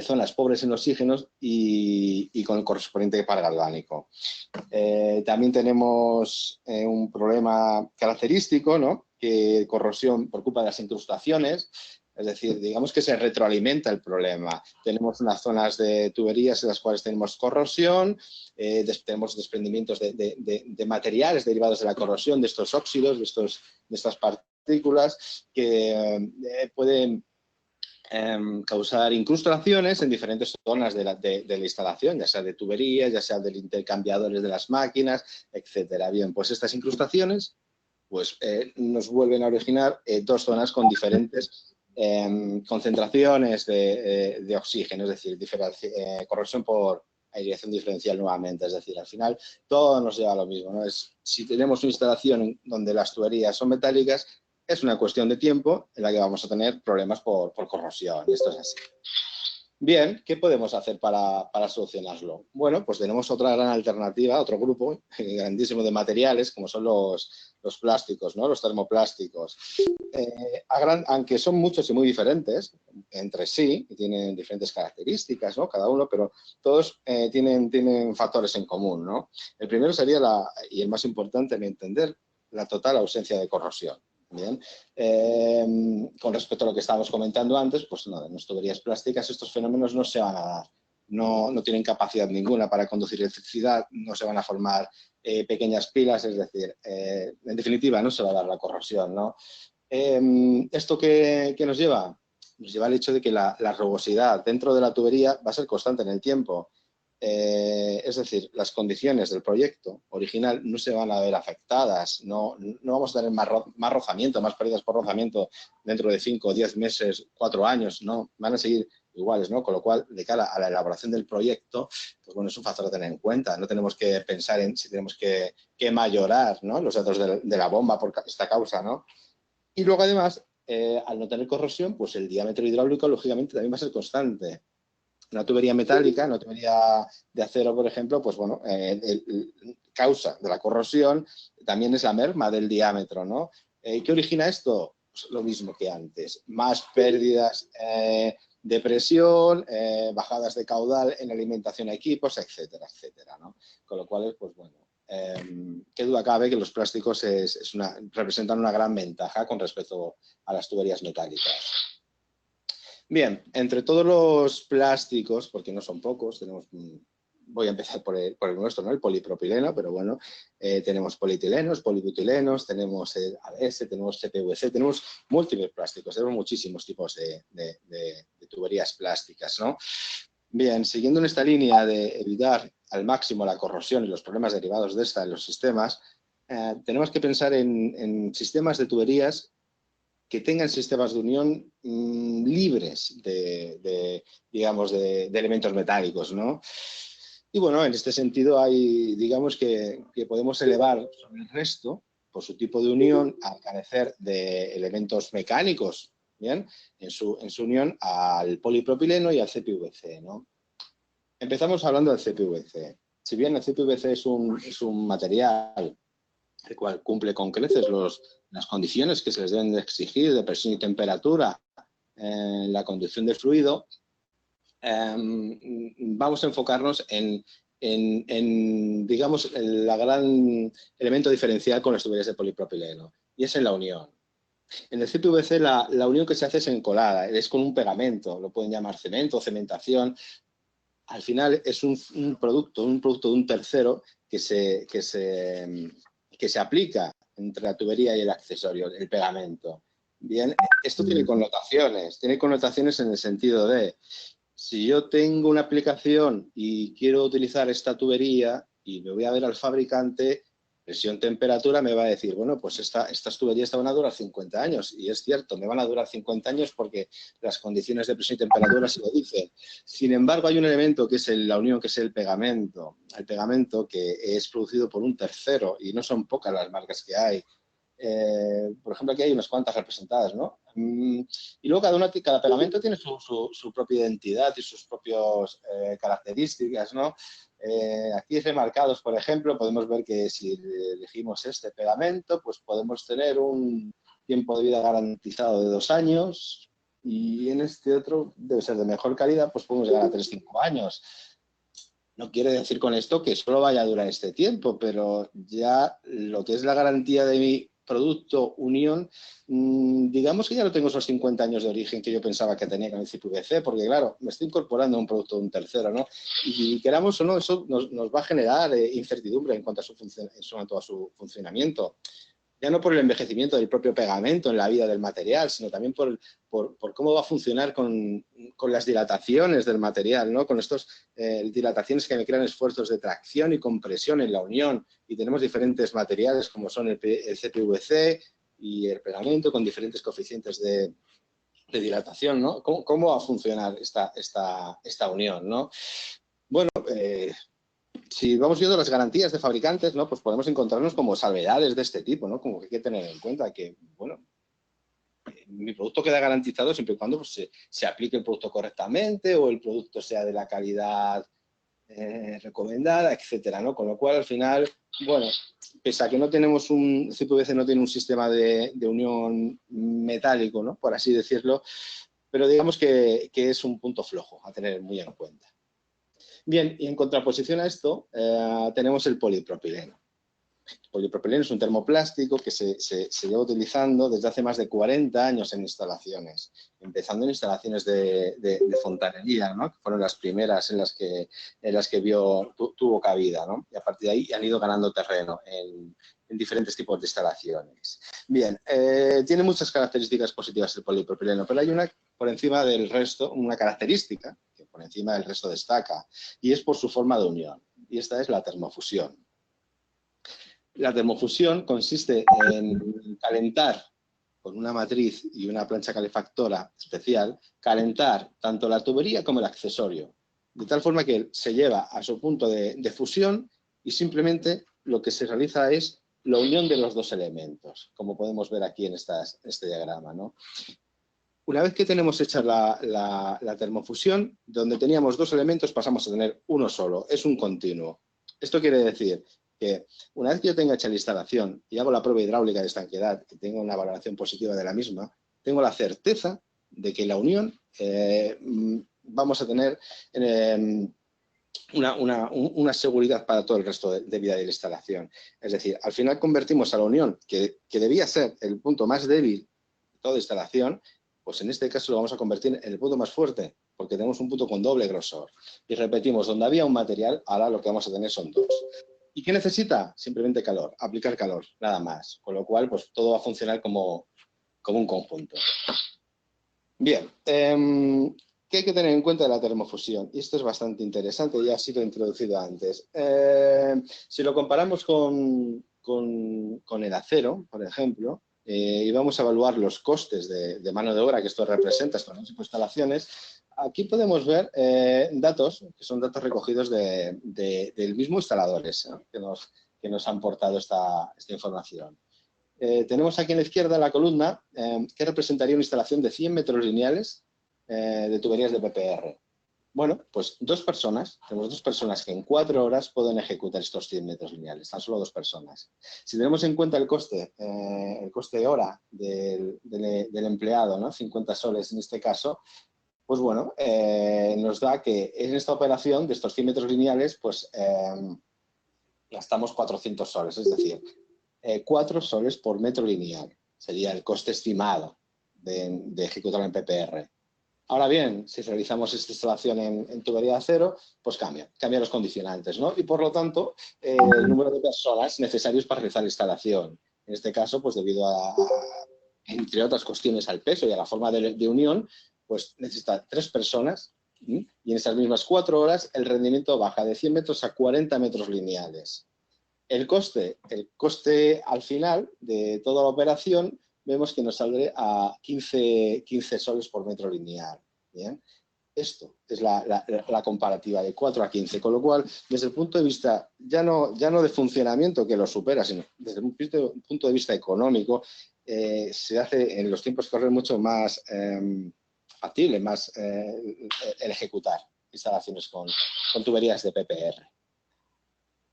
zonas pobres en oxígenos y con el correspondiente par galvánico. También tenemos un problema característico, ¿no? Que corrosión por culpa de las incrustaciones. Es decir, digamos que se retroalimenta el problema. Tenemos unas zonas de tuberías en las cuales tenemos corrosión, tenemos desprendimientos de materiales derivados de la corrosión, de estos óxidos, de estas partículas que pueden causar incrustaciones en diferentes zonas de la instalación, ya sea de tuberías, ya sea de intercambiadores de las máquinas, etcétera. Bien, pues estas incrustaciones pues, nos vuelven a originar dos zonas con diferentes concentraciones de oxígeno, es decir, corrosión por aireación diferencial nuevamente. Es decir, al final todo nos lleva a lo mismo, ¿no? Si tenemos una instalación donde las tuberías son metálicas, es una cuestión de tiempo en la que vamos a tener problemas por corrosión. Esto es así. Bien, ¿qué podemos hacer para solucionarlo? Bueno, pues tenemos otra gran alternativa, otro grupo grandísimo de materiales, como son los plásticos, ¿no? Los termoplásticos. Aunque son muchos y muy diferentes entre sí, y tienen diferentes características, ¿no? Cada uno, pero todos tienen factores en común, ¿no? El primero sería, y el más importante en entender, la total ausencia de corrosión. Bien, con respecto a lo que estábamos comentando antes, pues no, en las tuberías plásticas estos fenómenos no se van a dar, no tienen capacidad ninguna para conducir electricidad, no se van a formar pequeñas pilas, es decir, en definitiva no se va a dar la corrosión, ¿no? ¿Esto qué nos lleva? Nos lleva al hecho de que la rugosidad dentro de la tubería va a ser constante en el tiempo. Es decir, las condiciones del proyecto original no se van a ver afectadas, no vamos a tener más rozamiento, más pérdidas por rozamiento dentro de 5 o 10 meses, 4 años, no, van a seguir iguales, ¿no? Con lo cual, de cara a la elaboración del proyecto, pues bueno, es un factor a tener en cuenta. No tenemos que pensar en si tenemos que mayorar, ¿no? Los datos de la bomba por esta causa, ¿no? Y luego, además, al no tener corrosión, pues el diámetro hidráulico, lógicamente, también va a ser constante. Una tubería metálica, una tubería de acero, por ejemplo, pues bueno, causa de la corrosión también es la merma del diámetro, ¿no? ¿Qué origina esto? Pues lo mismo que antes, más pérdidas de presión, bajadas de caudal en alimentación a equipos, etcétera, etcétera, ¿no? Con lo cual, pues bueno, qué duda cabe que los plásticos representan una gran ventaja con respecto a las tuberías metálicas. Bien, entre todos los plásticos, porque no son pocos, voy a empezar por el nuestro, ¿no? El polipropileno, pero bueno, tenemos polietilenos, polibutilenos, tenemos ABS, tenemos CPVC, tenemos múltiples plásticos, tenemos muchísimos tipos de tuberías plásticas, ¿no? Bien, siguiendo en esta línea de evitar al máximo la corrosión y los problemas derivados de esta en los sistemas, tenemos que pensar en sistemas de tuberías que tengan sistemas de unión libres digamos, de elementos metálicos, ¿no? Y bueno, en este sentido digamos que podemos elevar sobre el resto, por su tipo de unión, al carecer de elementos mecánicos, ¿bien? En su unión al polipropileno y al CPVC, ¿no? Empezamos hablando del CPVC. Si bien el CPVC es un material el cual cumple con creces las condiciones que se les deben de exigir de presión y temperatura en la conducción del fluido, vamos a enfocarnos en digamos, el gran elemento diferencial con las tuberías de polipropileno, y es en la unión. En el CPVC la unión que se hace es encolada, es con un pegamento, lo pueden llamar cemento, cementación. Al final es un producto de un tercero que se aplica entre la tubería y el accesorio, el pegamento. Bien, esto tiene connotaciones en el sentido de, si yo tengo una aplicación y quiero utilizar esta tubería y me voy a ver al fabricante, presión, temperatura, me va a decir, bueno, pues estas tuberías te van a durar 50 años. Y es cierto, me van a durar 50 años porque las condiciones de presión y temperatura se lo dicen. Sin embargo, hay un elemento que es la unión, que es el pegamento. El pegamento que es producido por un tercero, y no son pocas las marcas que hay. Por ejemplo, aquí hay unas cuantas representadas, ¿no? Y luego cada pegamento tiene su propia identidad y sus propias características, ¿no? Aquí remarcados, por ejemplo, podemos ver que si elegimos este pegamento, pues podemos tener un tiempo de vida garantizado de 2 años, y en este otro debe ser de mejor calidad, pues podemos llegar a 3-5 años. No quiere decir con esto que solo vaya a durar este tiempo, pero ya lo que es la garantía de mi producto unión, digamos que ya no tengo esos 50 años de origen que yo pensaba que tenía con el CPVC, porque claro, me estoy incorporando a un producto de un tercero, ¿no? Y queramos o no, eso nos va a generar incertidumbre en cuanto a su funcionamiento. Ya no por el envejecimiento del propio pegamento en la vida del material, sino también por cómo va a funcionar con las dilataciones del material, ¿no? Con estas dilataciones que me crean esfuerzos de tracción y compresión en la unión. Y tenemos diferentes materiales como son el CPVC y el pegamento con diferentes coeficientes de dilatación, ¿no? ¿Cómo va a funcionar esta unión, ¿no? Bueno, si vamos viendo las garantías de fabricantes, ¿no? Pues podemos encontrarnos como salvedades de este tipo, ¿no? Como que hay que tener en cuenta que, bueno, mi producto queda garantizado siempre y cuando pues, se aplique el producto correctamente o el producto sea de la calidad recomendada, etcétera, ¿no? Con lo cual, al final, bueno, pese a que no tenemos CPVC no tiene un sistema de unión metálico, ¿no? Por así decirlo, pero digamos que es un punto flojo a tener muy en cuenta. Bien, y en contraposición a esto, tenemos el polipropileno. El polipropileno es un termoplástico que se lleva utilizando desde hace más de 40 años en instalaciones, empezando en instalaciones de fontanería, ¿no? Que fueron las primeras en las que tuvo cabida, ¿no? Y a partir de ahí han ido ganando terreno en diferentes tipos de instalaciones. Bien, tiene muchas características positivas el polipropileno, pero hay una por encima del resto, una característica que por encima del resto destaca, y es por su forma de unión, y esta es la termofusión. La termofusión consiste en calentar con una matriz y una plancha calefactora especial, calentar tanto la tubería como el accesorio, de tal forma que se lleva a su punto de fusión y simplemente lo que se realiza es la unión de los dos elementos, como podemos ver aquí en este diagrama, ¿no? Una vez que tenemos hecha la termofusión, donde teníamos dos elementos pasamos a tener uno solo, es un continuo. Esto quiere decir que una vez que yo tenga hecha la instalación y hago la prueba hidráulica de estanqueidad y tengo una valoración positiva de la misma, tengo la certeza de que la unión vamos a tener una seguridad para todo el resto de vida de la instalación. Es decir, al final convertimos a la unión, que debía ser el punto más débil de toda instalación, pues en este caso lo vamos a convertir en el punto más fuerte, porque tenemos un punto con doble grosor. Y repetimos, donde había un material, ahora lo que vamos a tener son dos. ¿Y qué necesita? Simplemente calor, aplicar calor, nada más. Con lo cual, pues todo va a funcionar como un conjunto. Bien, ¿qué hay que tener en cuenta de la termofusión? Y esto es bastante interesante, ya ha sido introducido antes. Si lo comparamos con el acero, por ejemplo, y vamos a evaluar los costes de mano de obra que esto representa, estas instalaciones, aquí podemos ver datos, que son datos recogidos del mismo instaladores, ¿no? que nos han portado esta información. Tenemos aquí en la izquierda la columna que representaría una instalación de 100 metros lineales de tuberías de PPR. Bueno, pues tenemos dos personas que en 4 horas pueden ejecutar estos 100 metros lineales, tan solo 2 personas. Si tenemos en cuenta el coste hora del empleado, ¿no? 50 soles en este caso, pues bueno, nos da que en esta operación de estos 100 metros lineales, pues gastamos 400 soles, es decir, 4 soles por metro lineal sería el coste estimado de ejecutarlo en PPR. Ahora bien, si realizamos esta instalación en tubería de acero, pues cambia los condicionantes, ¿no? Y por lo tanto, el número de personas necesarios para realizar la instalación. En este caso, pues debido entre otras cuestiones, al peso y a la forma de unión, pues necesita 3 personas y en esas mismas 4 horas el rendimiento baja de 100 metros a 40 metros lineales. El coste al final de toda la operación vemos que nos saldrá a 15 soles por metro lineal. ¿Bien? Esto es la comparativa de 4 a 15, con lo cual, desde el punto de vista ya no de funcionamiento, que lo supera, sino desde un punto de vista económico, se hace en los tiempos que corren mucho más factible, el ejecutar instalaciones con tuberías de PPR.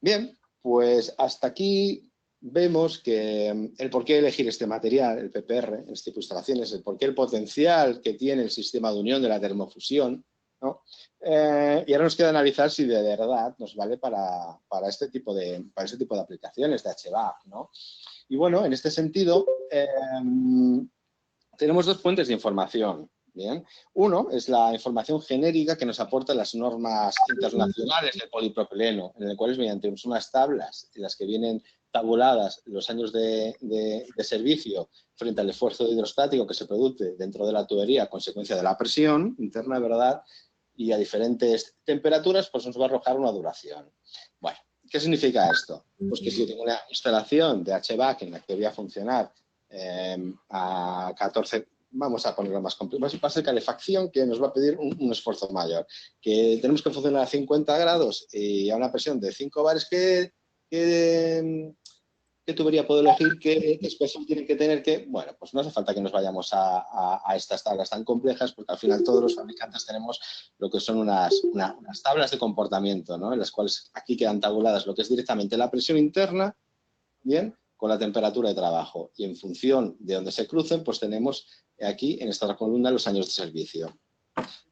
Bien, pues hasta aquí vemos que el por qué elegir este material, el PPR, en este tipo de instalaciones, el por qué el potencial que tiene el sistema de unión de la termofusión, ¿no? Y ahora nos queda analizar si de verdad nos vale para este tipo de aplicaciones de HVAC, ¿no? Y bueno, en este sentido, tenemos 2 fuentes de información. Bien. Uno es la información genérica que nos aportan las normas internacionales del polipropileno, en el cual es mediante unas tablas en las que vienen tabuladas los años de servicio frente al esfuerzo hidrostático que se produce dentro de la tubería a consecuencia de la presión interna, ¿verdad? Y a diferentes temperaturas, pues nos va a arrojar una duración. Bueno, ¿qué significa esto? Pues que si yo tengo una instalación de HVAC en la que voy a funcionar a 14, vamos a ponerlo más complejo, va a ser calefacción, que nos va a pedir un esfuerzo mayor, que tenemos que funcionar a 50 grados y a una presión de 5 bares, ¿qué ¿Qué tubería puedo elegir? ¿Qué espesor tiene que tener? Bueno, pues no hace falta que nos vayamos a estas tablas tan complejas, porque al final todos los fabricantes tenemos lo que son unas tablas de comportamiento, ¿no? En las cuales aquí quedan tabuladas lo que es directamente la presión interna, bien, con la temperatura de trabajo. Y en función de donde se crucen, pues tenemos aquí en esta otra columna los años de servicio.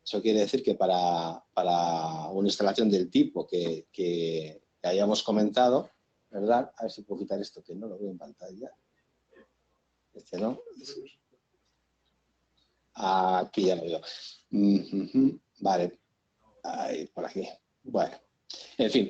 Eso quiere decir que para una instalación del tipo que hayamos comentado, ¿verdad? A ver si puedo quitar esto, que no lo veo en pantalla. Este no. Aquí ya lo veo. Vale. Ahí, por aquí. Bueno. En fin,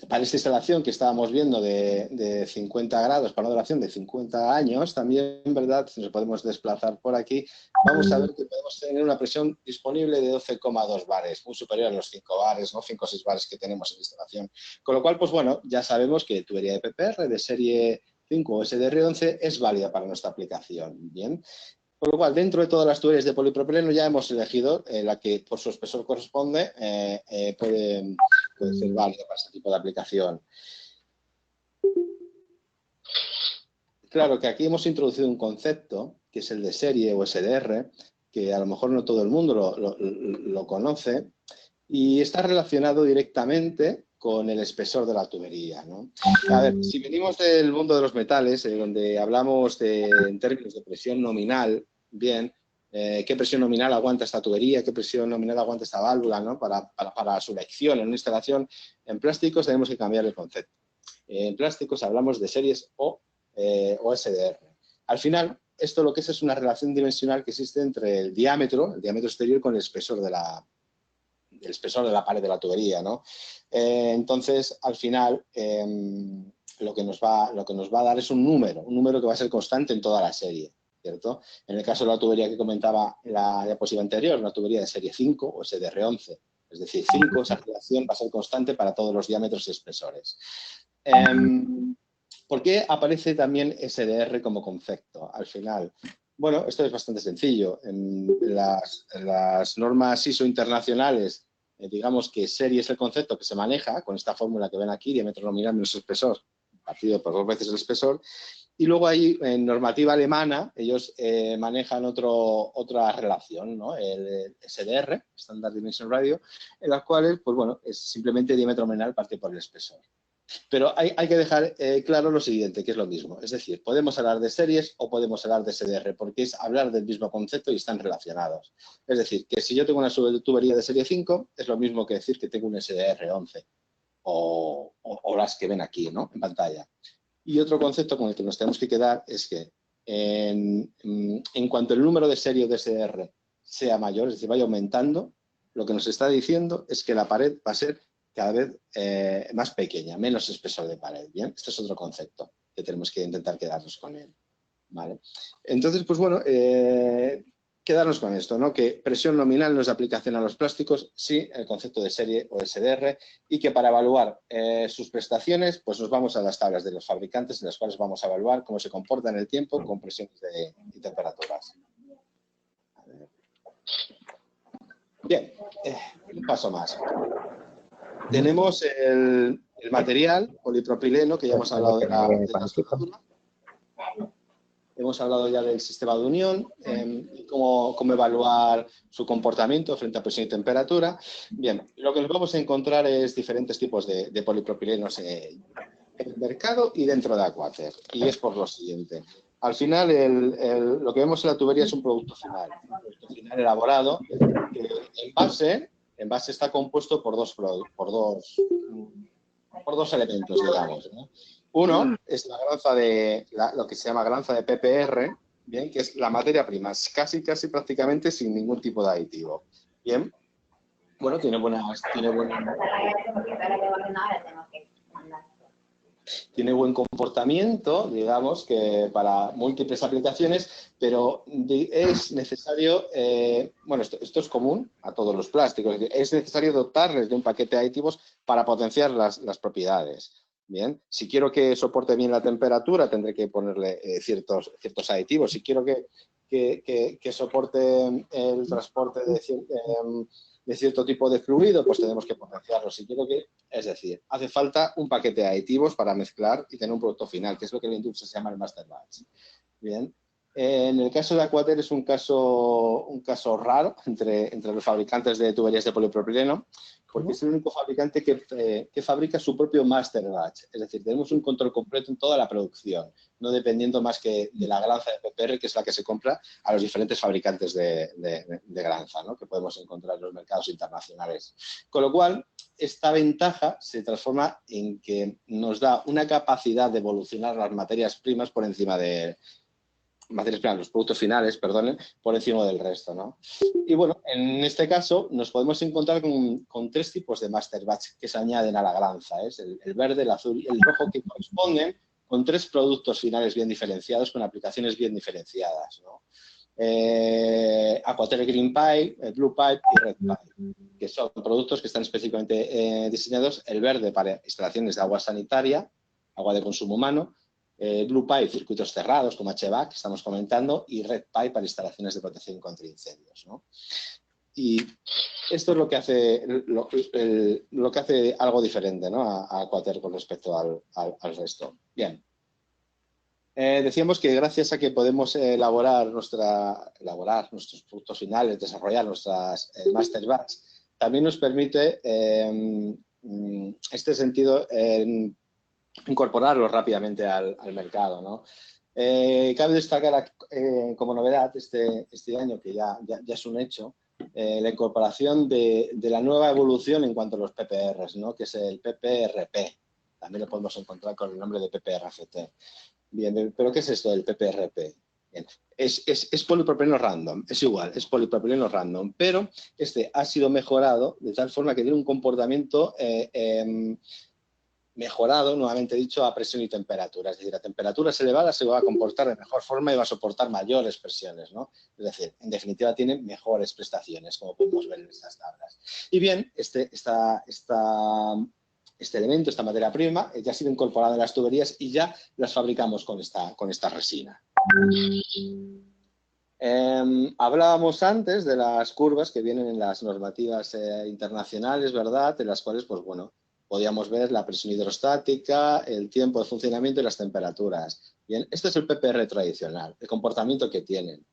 para esta instalación que estábamos viendo de 50 grados, para una duración de 50 años, también, ¿verdad? Si nos podemos desplazar por aquí, vamos a ver que podemos tener una presión disponible de 12,2 bares, muy superior a los 5 bares, ¿no? 5 o 6 bares que tenemos en la instalación. Con lo cual, pues bueno, ya sabemos que tubería de PPR de serie 5 o SDR11 es válida para nuestra aplicación, ¿bien? Con lo cual, dentro de todas las tuberías de polipropileno ya hemos elegido la que por su espesor corresponde, puede ser válida para este tipo de aplicación. Claro que aquí hemos introducido un concepto, que es el de serie o SDR, que a lo mejor no todo el mundo lo conoce, y está relacionado directamente con el espesor de la tubería, ¿no? A ver, si venimos del mundo de los metales, donde hablamos en términos de presión nominal, bien, qué presión nominal aguanta esta tubería, qué presión nominal aguanta esta válvula, ¿no? Para su elección en una instalación. En plásticos tenemos que cambiar el concepto. En plásticos hablamos de series o SDR. Al final, esto lo que es una relación dimensional que existe entre el diámetro exterior con el espesor de la pared de la tubería, ¿no? Entonces, al final, lo que nos va a dar es un número que va a ser constante en toda la serie, ¿cierto? En el caso de la tubería que comentaba en la diapositiva anterior, una tubería de serie 5 o SDR11, es decir, 5, esa relación va a ser constante para todos los diámetros y espesores. ¿Por qué aparece también SDR como concepto al final? Bueno, esto es bastante sencillo. En las normas ISO internacionales, digamos que serie es el concepto que se maneja con esta fórmula que ven aquí, diámetro nominal menos espesor, partido por 2 veces el espesor. Y luego ahí, en normativa alemana, ellos manejan otra relación, ¿no? El SDR, Standard Dimension Radio, en las cuales, pues bueno, es simplemente diámetro nominal partido por el espesor. Pero hay que dejar claro lo siguiente, que es lo mismo. Es decir, podemos hablar de series o podemos hablar de SDR, porque es hablar del mismo concepto y están relacionados. Es decir, que si yo tengo una tubería de serie 5, es lo mismo que decir que tengo un SDR11 o las que ven aquí, ¿no? En pantalla. Y otro concepto con el que nos tenemos que quedar es que en cuanto el número de serie o de SDR sea mayor, es decir, vaya aumentando, lo que nos está diciendo es que la pared va a ser cada vez más pequeña, menos espesor de pared, ¿bien? Este es otro concepto que tenemos que intentar quedarnos con él, ¿vale? Entonces, pues bueno, quedarnos con esto, ¿no? Que presión nominal no es de aplicación a los plásticos, sí, el concepto de serie o SDR, y que para evaluar sus prestaciones, pues nos vamos a las tablas de los fabricantes en las cuales vamos a evaluar cómo se comporta en el tiempo con presiones y temperaturas. A ver. Bien, un paso más. Tenemos el material polipropileno, que ya hemos hablado de la soldadura. Hemos hablado ya del sistema de unión, y cómo evaluar su comportamiento frente a presión y temperatura. Bien, lo que nos vamos a encontrar es diferentes tipos de polipropilenos en el mercado y dentro de Aquater. Y es por lo siguiente. Al final, lo que vemos en la tubería es un producto final elaborado, que en base está compuesto por dos elementos, digamos, ¿no? Uno es la granza lo que se llama granza de PPR, bien, que es la materia prima, casi prácticamente sin ningún tipo de aditivo. Bien, bueno, tiene buen comportamiento, digamos, que para múltiples aplicaciones, pero es necesario, bueno, esto es común a todos los plásticos, es necesario dotarles de un paquete de aditivos para potenciar las propiedades. Bien, si quiero que soporte bien la temperatura, tendré que ponerle ciertos aditivos. Si quiero que que soporte el transporte de cierto tipo de fluido, pues tenemos que potenciarlo. Es decir, hace falta un paquete de aditivos para mezclar y tener un producto final, que es lo que en la industria se llama el master batch. Bien. En el caso de Aquater es un caso raro entre los fabricantes de tuberías de polipropileno, porque es el único fabricante que fabrica su propio master batch. Es decir, tenemos un control completo en toda la producción, no dependiendo más que de la granza de PPR, que es la que se compra a los diferentes fabricantes de granza, ¿no?, que podemos encontrar en los mercados internacionales. Con lo cual, esta ventaja se transforma en que nos da una capacidad de evolucionar las materias primas por encima de los productos finales, perdonen, por encima del resto, ¿no? Y bueno, en este caso nos podemos encontrar con tres tipos de master batch que se añaden a la granza, ¿es? El verde, el azul y el rojo, que corresponden con tres productos finales bien diferenciados, con aplicaciones bien diferenciadas, ¿no? Aquater Green Pipe, Blue Pipe y Red Pipe, que son productos que están específicamente diseñados, el verde para instalaciones de agua sanitaria, agua de consumo humano, Blue Pipe, circuitos cerrados como HVAC, que estamos comentando, y Red Pipe para instalaciones de protección contra incendios, ¿no? Y esto es lo que hace algo diferente, ¿no?, a Aquater con respecto al resto. Bien. Decíamos que gracias a que podemos elaborar nuestros productos finales, desarrollar nuestras master batch, también nos permite, en este sentido, incorporarlo rápidamente al mercado, ¿no? Cabe destacar como novedad este año, que ya es un hecho, la incorporación de la nueva evolución en cuanto a los PPRs, ¿no?, que es el PPRP. También lo podemos encontrar con el nombre de PPRCT. Bien, pero ¿qué es esto del PPRP? Bien, es polipropileno random, es igual, es polipropileno random, pero este ha sido mejorado de tal forma que tiene un comportamiento mejorado, nuevamente dicho, a presión y temperatura. Es decir, a temperaturas elevadas se va a comportar de mejor forma y va a soportar mayores presiones, ¿no? Es decir, en definitiva, tiene mejores prestaciones, como podemos ver en estas tablas. Y bien, este elemento, esta materia prima, ya ha sido incorporada en las tuberías y ya las fabricamos con esta resina. Hablábamos antes de las curvas que vienen en las normativas internacionales, ¿verdad?, en las cuales, pues bueno, podíamos ver la presión hidrostática, el tiempo de funcionamiento y las temperaturas. Bien, este es el PPR tradicional, el comportamiento que tienen.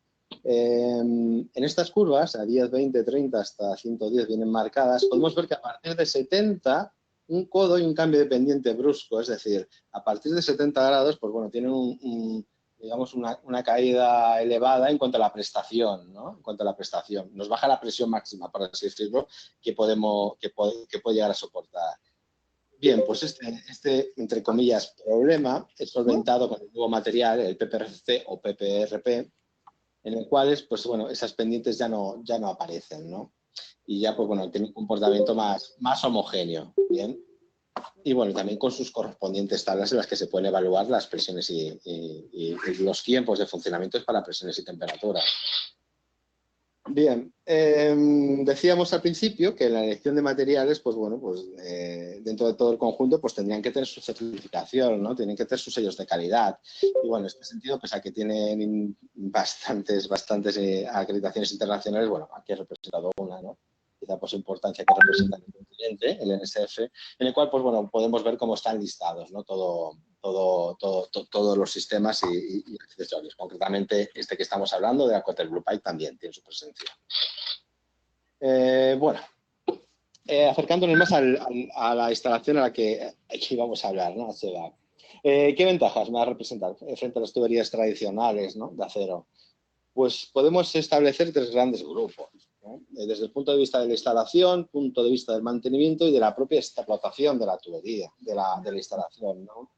En estas curvas, a 10, 20, 30 hasta 110 vienen marcadas, podemos ver que a partir de 70, un codo y un cambio de pendiente brusco, es decir, a partir de 70 grados, pues bueno, tienen digamos, una caída elevada en cuanto a la prestación, ¿no? En cuanto a la prestación. Nos baja la presión máxima, por así decirlo, que puede llegar a soportar. Bien, pues este, entre comillas, problema es solventado con el nuevo material, el PPRC o PPRP, en el cual, pues bueno, esas pendientes ya no aparecen, ¿no? Y ya, pues bueno, tiene un comportamiento más homogéneo, ¿bien? Y bueno, también con sus correspondientes tablas en las que se pueden evaluar las presiones y los tiempos de funcionamiento para presiones y temperaturas. Bien, decíamos al principio que la elección de materiales, pues bueno, pues dentro de todo el conjunto, pues tendrían que tener su certificación, ¿no? Tienen que tener sus sellos de calidad. Y bueno, en este sentido, pese a que tienen bastantes acreditaciones internacionales, bueno, aquí he representado una, ¿no? Quizá por su importancia que representa el continente, el NSF, en el cual, pues bueno, podemos ver cómo están listados, ¿no? Todos los sistemas y accesorios. Concretamente, este que estamos hablando de Aquater Blue Pipe también tiene su presencia. Bueno, acercándonos más a la instalación a la que íbamos a hablar, ¿no? ¿Qué ventajas me va a representar frente a las tuberías tradicionales, ¿no?, de acero? Pues podemos establecer tres grandes grupos, ¿no? Desde el punto de vista de la instalación, punto de vista del mantenimiento y de la propia explotación de la tubería, de la instalación, ¿no?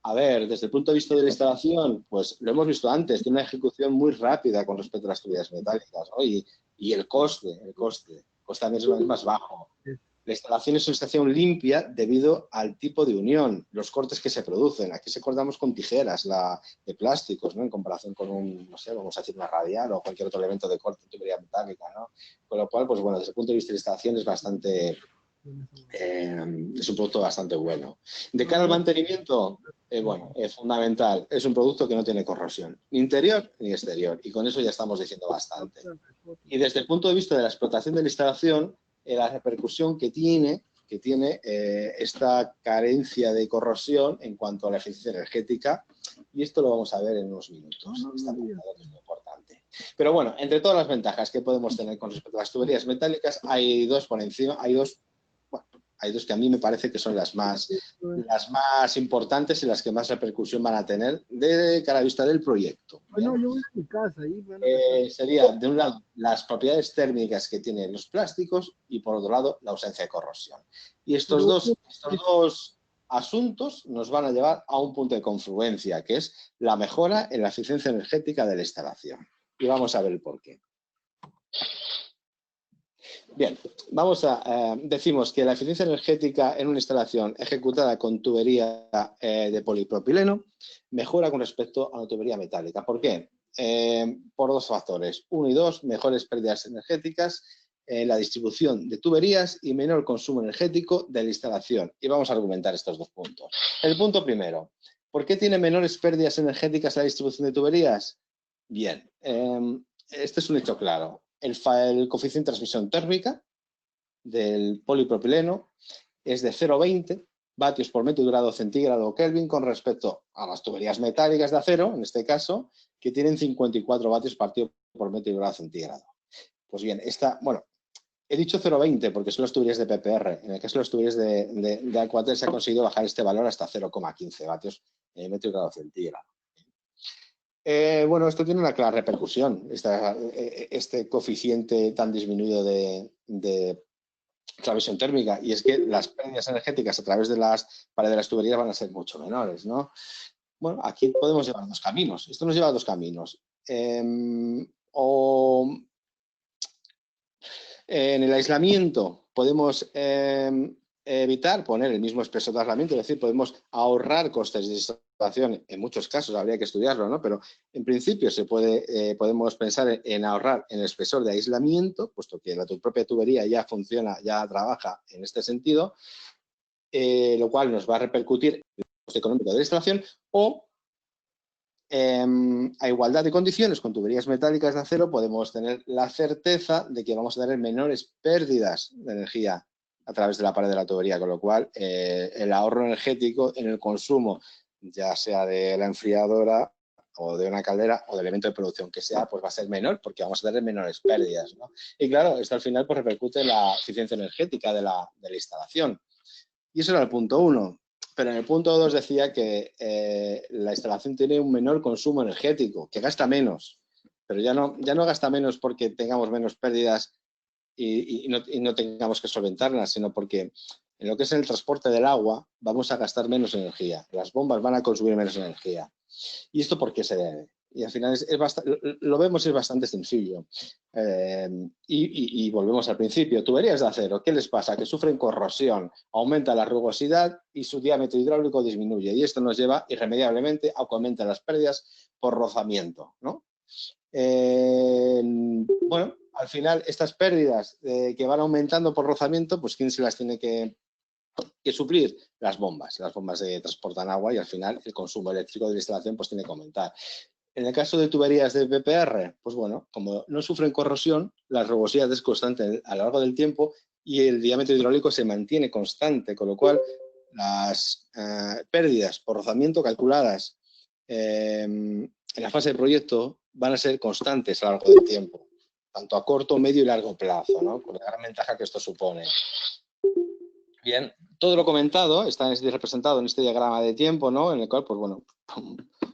A ver, desde el punto de vista de la instalación, pues lo hemos visto antes, tiene una ejecución muy rápida con respecto a las tuberías metálicas, ¿no? Y el coste también es más bajo. La instalación es una instalación limpia debido al tipo de unión, los cortes que se producen. Aquí se cortamos con tijeras de plásticos, ¿no?, en comparación con no sé, vamos a decir una radial o cualquier otro elemento de corte en tubería metálica, ¿no? Con lo cual, pues bueno, desde el punto de vista de la instalación es bastante Es un producto bastante bueno. De cara al mantenimiento, bueno, es fundamental. Es un producto que no tiene corrosión, ni interior ni exterior, y con eso ya estamos diciendo bastante. Y desde el punto de vista de la explotación de la instalación, la repercusión que tiene esta carencia de corrosión en cuanto a la eficiencia energética, y esto lo vamos a ver en unos minutos. Esta pregunta es muy importante. Pero bueno, entre todas las ventajas que podemos tener con respecto a las tuberías metálicas, hay dos por encima, hay dos que a mí me parece que son las más importantes y las que más repercusión van a tener de cara a vista del proyecto. Bueno, yo voy a mi casa. Sería, de un lado, las propiedades térmicas que tienen los plásticos y, por otro lado, la ausencia de corrosión. Y estos dos asuntos nos van a llevar a un punto de confluencia, que es la mejora en la eficiencia energética de la instalación. Y vamos a ver el porqué. Bien, decimos que la eficiencia energética en una instalación ejecutada con tubería de polipropileno mejora con respecto a la tubería metálica. ¿Por qué? Por dos factores. Uno y dos, mejores pérdidas energéticas en la distribución de tuberías y menor consumo energético de la instalación. Y vamos a argumentar estos dos puntos. El punto primero, ¿por qué tiene menores pérdidas energéticas la distribución de tuberías? Bien, este es un hecho claro. El coeficiente de transmisión térmica del polipropileno es de 0,20 vatios por metro grado centígrado Kelvin con respecto a las tuberías metálicas de acero, en este caso, que tienen 54 vatios partido por metro grado centígrado. Pues bien, he dicho 0,20 porque son las tuberías de PPR. En el caso de las tuberías de Aquatel se ha conseguido bajar este valor hasta 0,15 vatios metro grado centígrado. Bueno, esto tiene una clara repercusión, este coeficiente tan disminuido de transmisión térmica, y es que las pérdidas energéticas a través de las paredes de las tuberías van a ser mucho menores, ¿no? Bueno, aquí podemos llevar dos caminos. Esto nos lleva a dos caminos. O en el aislamiento podemos evitar poner el mismo espesor de aislamiento, es decir, podemos ahorrar costes de instalación. En muchos casos habría que estudiarlo, ¿no? Pero en principio podemos pensar en ahorrar en el espesor de aislamiento, puesto que la propia tubería ya funciona, ya trabaja en este sentido, lo cual nos va a repercutir en el coste económico de la instalación, o a igualdad de condiciones con tuberías metálicas de acero podemos tener la certeza de que vamos a tener menores pérdidas de energía a través de la pared de la tubería, con lo cual el ahorro energético en el consumo, ya sea de la enfriadora o de una caldera o del elemento de producción que sea, pues va a ser menor porque vamos a tener menores pérdidas, ¿no? Y claro, esto al final pues repercute en la eficiencia energética de la instalación. Y eso era el punto 1. Pero en el punto 2 decía que la instalación tiene un menor consumo energético, que gasta menos, pero ya no gasta menos porque tengamos menos pérdidas y no tengamos que solventarlas, sino porque en lo que es el transporte del agua vamos a gastar menos energía, las bombas van a consumir menos energía. ¿Y esto por qué se debe? Y al final lo vemos, es bastante sencillo. Y volvemos al principio. Tuberías de acero, ¿qué les pasa? Que sufren corrosión, aumenta la rugosidad y su diámetro hidráulico disminuye. Y esto nos lleva irremediablemente a que aumenten las pérdidas por rozamiento, ¿no? Bueno, al final estas pérdidas que van aumentando por rozamiento, pues ¿quién se las tiene que suplir? Las bombas transportan agua y al final el consumo eléctrico de la instalación pues tiene que aumentar. En el caso de tuberías de PPR, pues bueno, como no sufren corrosión, la rugosidad es constante a lo largo del tiempo y el diámetro hidráulico se mantiene constante, con lo cual las pérdidas por rozamiento calculadas en la fase de proyecto van a ser constantes a lo largo del tiempo, tanto a corto, medio y largo plazo, ¿no? Por la gran ventaja que esto supone. Bien, todo lo comentado está representado en este diagrama de tiempo, ¿no? En el cual, pues bueno,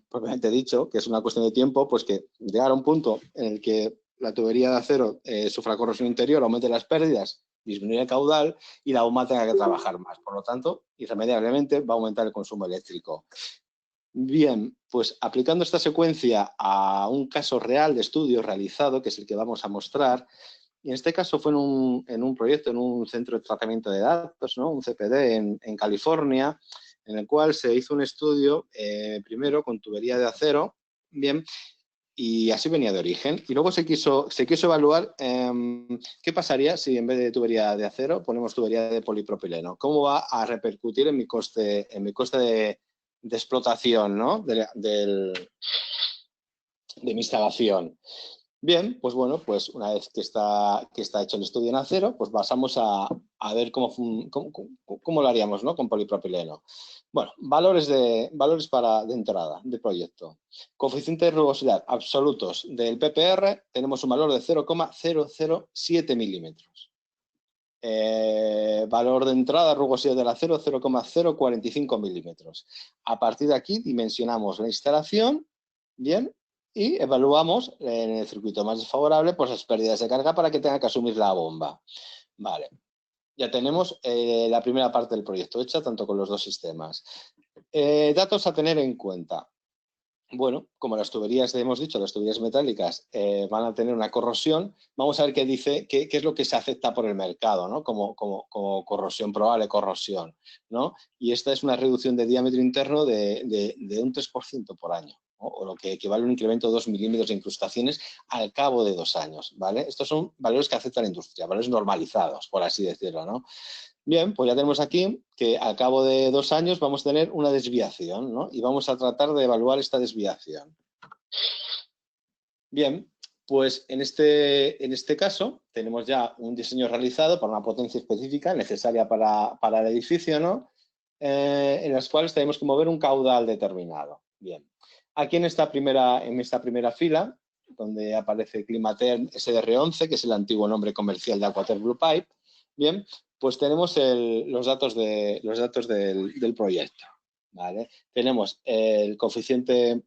propiamente dicho, que es una cuestión de tiempo, pues que llegar a un punto en el que la tubería de acero sufra corrosión interior, aumente las pérdidas, disminuye el caudal y la bomba tenga que trabajar más. Por lo tanto, irremediablemente va a aumentar el consumo eléctrico. Bien, pues aplicando esta secuencia a un caso real de estudio realizado, que es el que vamos a mostrar, y en este caso fue en un proyecto, en un centro de tratamiento de datos, ¿no? Un CPD en California, en el cual se hizo un estudio primero con tubería de acero, bien, Y así venía de origen. Y luego se quiso evaluar qué pasaría si en vez de tubería de acero ponemos tubería de polipropileno. ¿Cómo va a repercutir en mi coste de explotación, ¿no? de mi instalación? Bien, pues bueno, pues una vez que está hecho el estudio en acero, pues pasamos a ver cómo lo haríamos, ¿no? Con polipropileno. Bueno, valores de entrada de proyecto. Coeficiente de rugosidad absolutos del PPR, tenemos un valor de 0,007 milímetros. Valor de entrada rugosidad del acero, 0,045 milímetros. A partir de aquí dimensionamos la instalación, bien, y evaluamos en el circuito más desfavorable pues las pérdidas de carga para que tenga que asumir la bomba. Vale, ya tenemos la primera parte del proyecto hecha, tanto con los dos sistemas. Datos a tener en cuenta. Bueno, como las tuberías, hemos dicho, las tuberías metálicas van a tener una corrosión, vamos a ver qué dice, qué es lo que se acepta por el mercado, ¿no? Como corrosión, probable corrosión, ¿no? Y esta es una reducción de diámetro interno de un 3% por año, ¿no? O lo que equivale a un incremento de 2 milímetros de incrustaciones al cabo de 2 años, ¿vale? Estos son valores que acepta la industria, valores normalizados, por así decirlo, ¿no? Bien, pues ya tenemos aquí que al cabo de 2 años vamos a tener una desviación, ¿no? Y vamos a tratar de evaluar esta desviación. Bien, pues en este caso tenemos ya un diseño realizado para una potencia específica necesaria para el edificio, ¿no? En las cuales tenemos que mover un caudal determinado. Bien, aquí en esta primera fila, donde aparece Climaterm SDR11, que es el antiguo nombre comercial de Aquater Blue Pipe, bien, pues tenemos los datos del proyecto, ¿vale? Tenemos el coeficiente,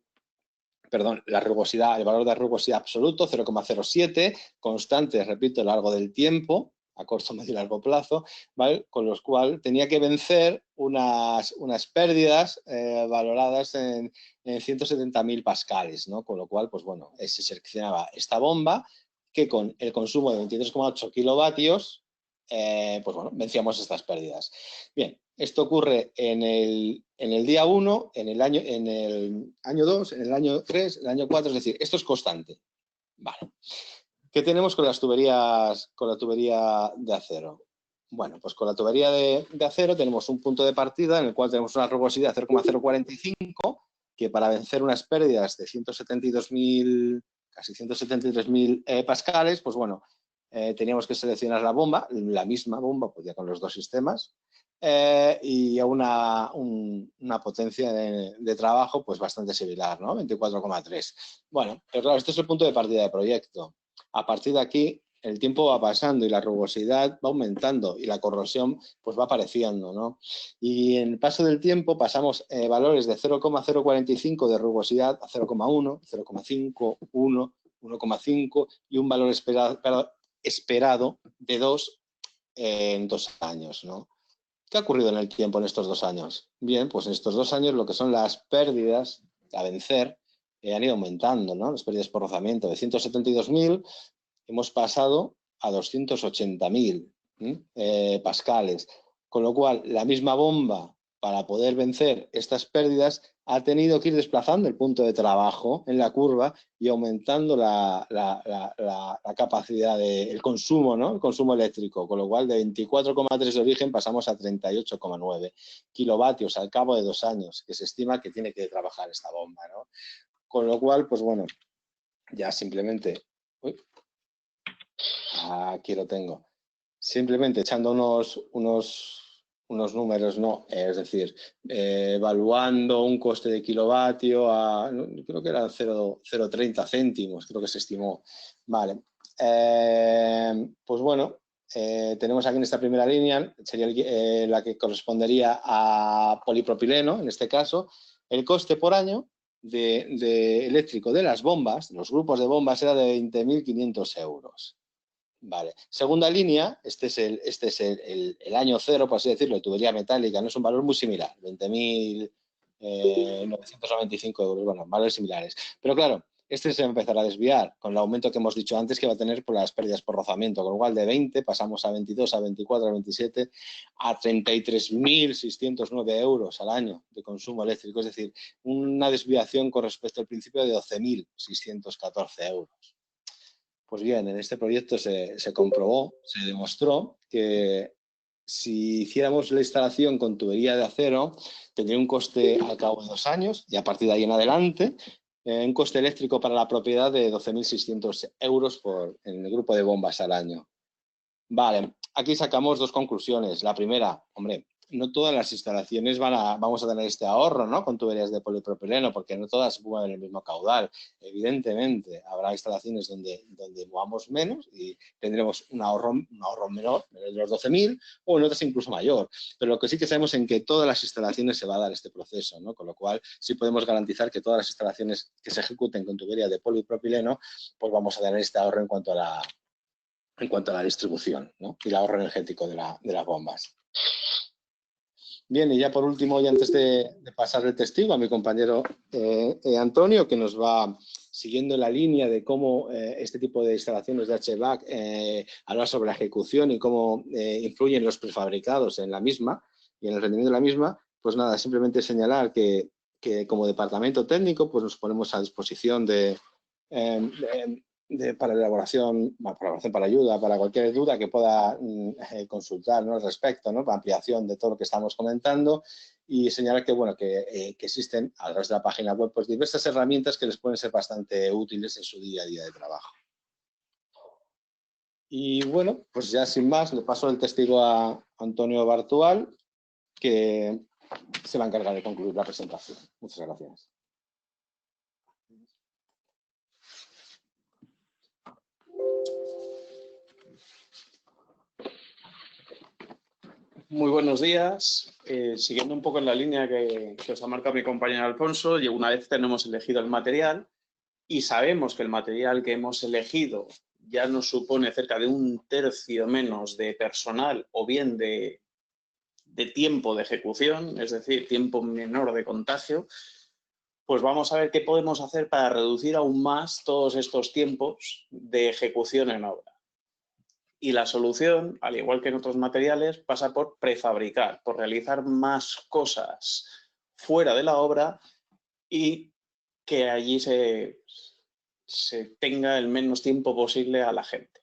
perdón, la rugosidad, el valor de rugosidad absoluto, 0,07, constante, repito, a lo largo del tiempo, a corto, medio y largo plazo, ¿vale? Con los cuales tenía que vencer unas pérdidas valoradas en 170.000 pascales, ¿no? Con lo cual, pues bueno, se seleccionaba esta bomba que con el consumo de 23,8 kilovatios, pues bueno, vencíamos estas pérdidas. Bien, esto ocurre en el día 1, en el año 2, en el año 3, en el año 4, es decir, esto es constante. Vale. ¿Qué tenemos con la tubería de acero? Bueno, pues con la tubería de acero tenemos un punto de partida en el cual tenemos una rugosidad de 0,045, que para vencer unas pérdidas de 172.000, casi 173.000 pascales, pues bueno, teníamos que seleccionar la bomba, la misma bomba, pues ya con los dos sistemas, y a una potencia de trabajo pues bastante similar, ¿no? 24,3. Bueno, pero claro, este es el punto de partida de proyecto. A partir de aquí, el tiempo va pasando y la rugosidad va aumentando y la corrosión pues va apareciendo, ¿no? Y en el paso del tiempo pasamos valores de 0,045 de rugosidad a 0,1, 0,5, 1, 1,5 y un valor esperado de 2 en 2 años, ¿no? ¿Qué ha ocurrido en el tiempo en estos 2 años? Bien, pues en estos 2 años lo que son las pérdidas a vencer han ido aumentando, ¿no? Las pérdidas por rozamiento de 172.000 hemos pasado a 280.000 pascales, con lo cual la misma bomba para poder vencer estas pérdidas ha tenido que ir desplazando el punto de trabajo en la curva y aumentando la capacidad del consumo, ¿no? El consumo eléctrico, con lo cual de 24,3 de origen pasamos a 38,9 kilovatios al cabo de 2 años, que se estima que tiene que trabajar esta bomba, ¿no? Con lo cual, pues bueno, ya simplemente... aquí lo tengo. Simplemente echando unos números, ¿no? Es decir, evaluando un coste de kilovatio a, creo que eran 0,30 céntimos, creo que se estimó. Vale. Pues bueno, tenemos aquí en esta primera línea, sería la que correspondería a polipropileno, en este caso, el coste por año de eléctrico de las bombas, de los grupos de bombas, era de 20.500 euros. Vale. Segunda línea, este es el año cero, por así decirlo, de tubería metálica, no es un valor muy similar, 20.995 euros, bueno, valores similares. Pero claro, este se empezará a desviar con el aumento que hemos dicho antes que va a tener por las pérdidas por rozamiento, con lo cual de 20 pasamos a 22, a 24, a 27, a 33.609 euros al año de consumo eléctrico, es decir, una desviación con respecto al principio de 12.614 euros. Pues bien, en este proyecto se comprobó, se demostró que si hiciéramos la instalación con tubería de acero, tendría un coste al cabo de 2 años y a partir de ahí en adelante, un coste eléctrico para la propiedad de 12.600 euros en el grupo de bombas al año. Vale, aquí sacamos 2 conclusiones. La primera, hombre, no todas las instalaciones vamos a tener este ahorro, ¿no? Con tuberías de polipropileno, porque no todas mueven el mismo caudal. Evidentemente, habrá instalaciones donde movamos menos y tendremos un ahorro menor, de los 12.000, o en otras incluso mayor. Pero lo que sí que sabemos es que en todas las instalaciones se va a dar este proceso, ¿no? Con lo cual, sí podemos garantizar que todas las instalaciones que se ejecuten con tuberías de polipropileno, pues vamos a tener este ahorro en cuanto a la distribución, ¿no? Y el ahorro energético de las bombas. Bien, y ya por último, y antes de pasar el testigo a mi compañero Antonio, que nos va siguiendo la línea de cómo este tipo de instalaciones de HVAC habla sobre la ejecución y cómo influyen los prefabricados en la misma y en el rendimiento de la misma, pues nada, simplemente señalar que como departamento técnico pues nos ponemos a disposición para elaboración, para ayuda, para cualquier duda que pueda consultar, ¿no? Al respecto, ¿no? Para ampliación de todo lo que estamos comentando y señalar que, bueno, que existen a través de la página web pues diversas herramientas que les pueden ser bastante útiles en su día a día de trabajo. Y bueno, pues ya sin más, le paso el testigo a Antonio Bartual, que se va a encargar de concluir la presentación. Muchas gracias. Muy buenos días. Siguiendo un poco en la línea que os ha marcado mi compañero Alfonso, y una vez tenemos elegido el material y sabemos que el material que hemos elegido ya nos supone cerca de 1/3 menos de personal o bien de tiempo de ejecución, es decir, tiempo menor de contagio, pues vamos a ver qué podemos hacer para reducir aún más todos estos tiempos de ejecución en obra. Y la solución, al igual que en otros materiales, pasa por prefabricar, por realizar más cosas fuera de la obra y que allí se tenga el menos tiempo posible a la gente.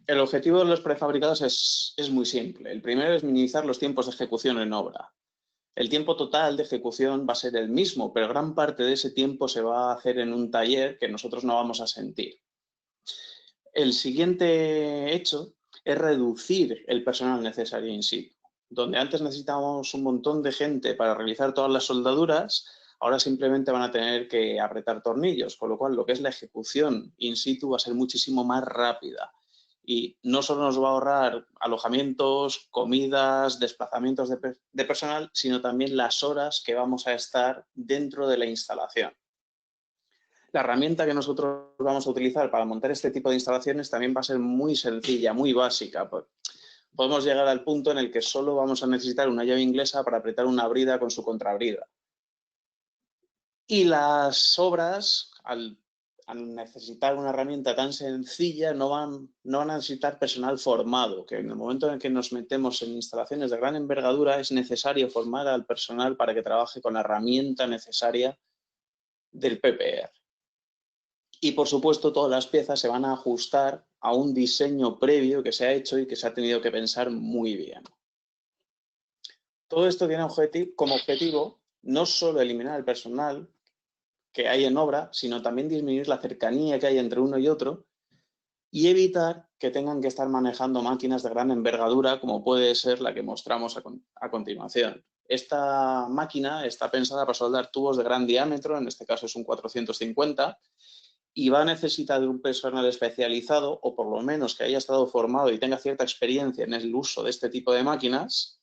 El objetivo de los prefabricados es muy simple. El primero es minimizar los tiempos de ejecución en obra. El tiempo total de ejecución va a ser el mismo, pero gran parte de ese tiempo se va a hacer en un taller que nosotros no vamos a sentir. El siguiente hecho es reducir el personal necesario in situ. Donde antes necesitábamos un montón de gente para realizar todas las soldaduras, ahora simplemente van a tener que apretar tornillos, con lo cual lo que es la ejecución in situ va a ser muchísimo más rápida. Y no solo nos va a ahorrar alojamientos, comidas, desplazamientos de personal, sino también las horas que vamos a estar dentro de la instalación. La herramienta que nosotros vamos a utilizar para montar este tipo de instalaciones también va a ser muy sencilla, muy básica. Podemos llegar al punto en el que solo vamos a necesitar una llave inglesa para apretar una brida con su contrabrida. Y las obras, al necesitar una herramienta tan sencilla, no van a necesitar personal formado, que en el momento en que nos metemos en instalaciones de gran envergadura es necesario formar al personal para que trabaje con la herramienta necesaria del PPR. Y, por supuesto, todas las piezas se van a ajustar a un diseño previo que se ha hecho y que se ha tenido que pensar muy bien. Todo esto tiene como objetivo no solo eliminar el personal que hay en obra, sino también disminuir la cercanía que hay entre uno y otro y evitar que tengan que estar manejando máquinas de gran envergadura, como puede ser la que mostramos a continuación. Esta máquina está pensada para soldar tubos de gran diámetro, en este caso es un 450, y va a necesitar de un personal especializado, o por lo menos que haya estado formado y tenga cierta experiencia en el uso de este tipo de máquinas,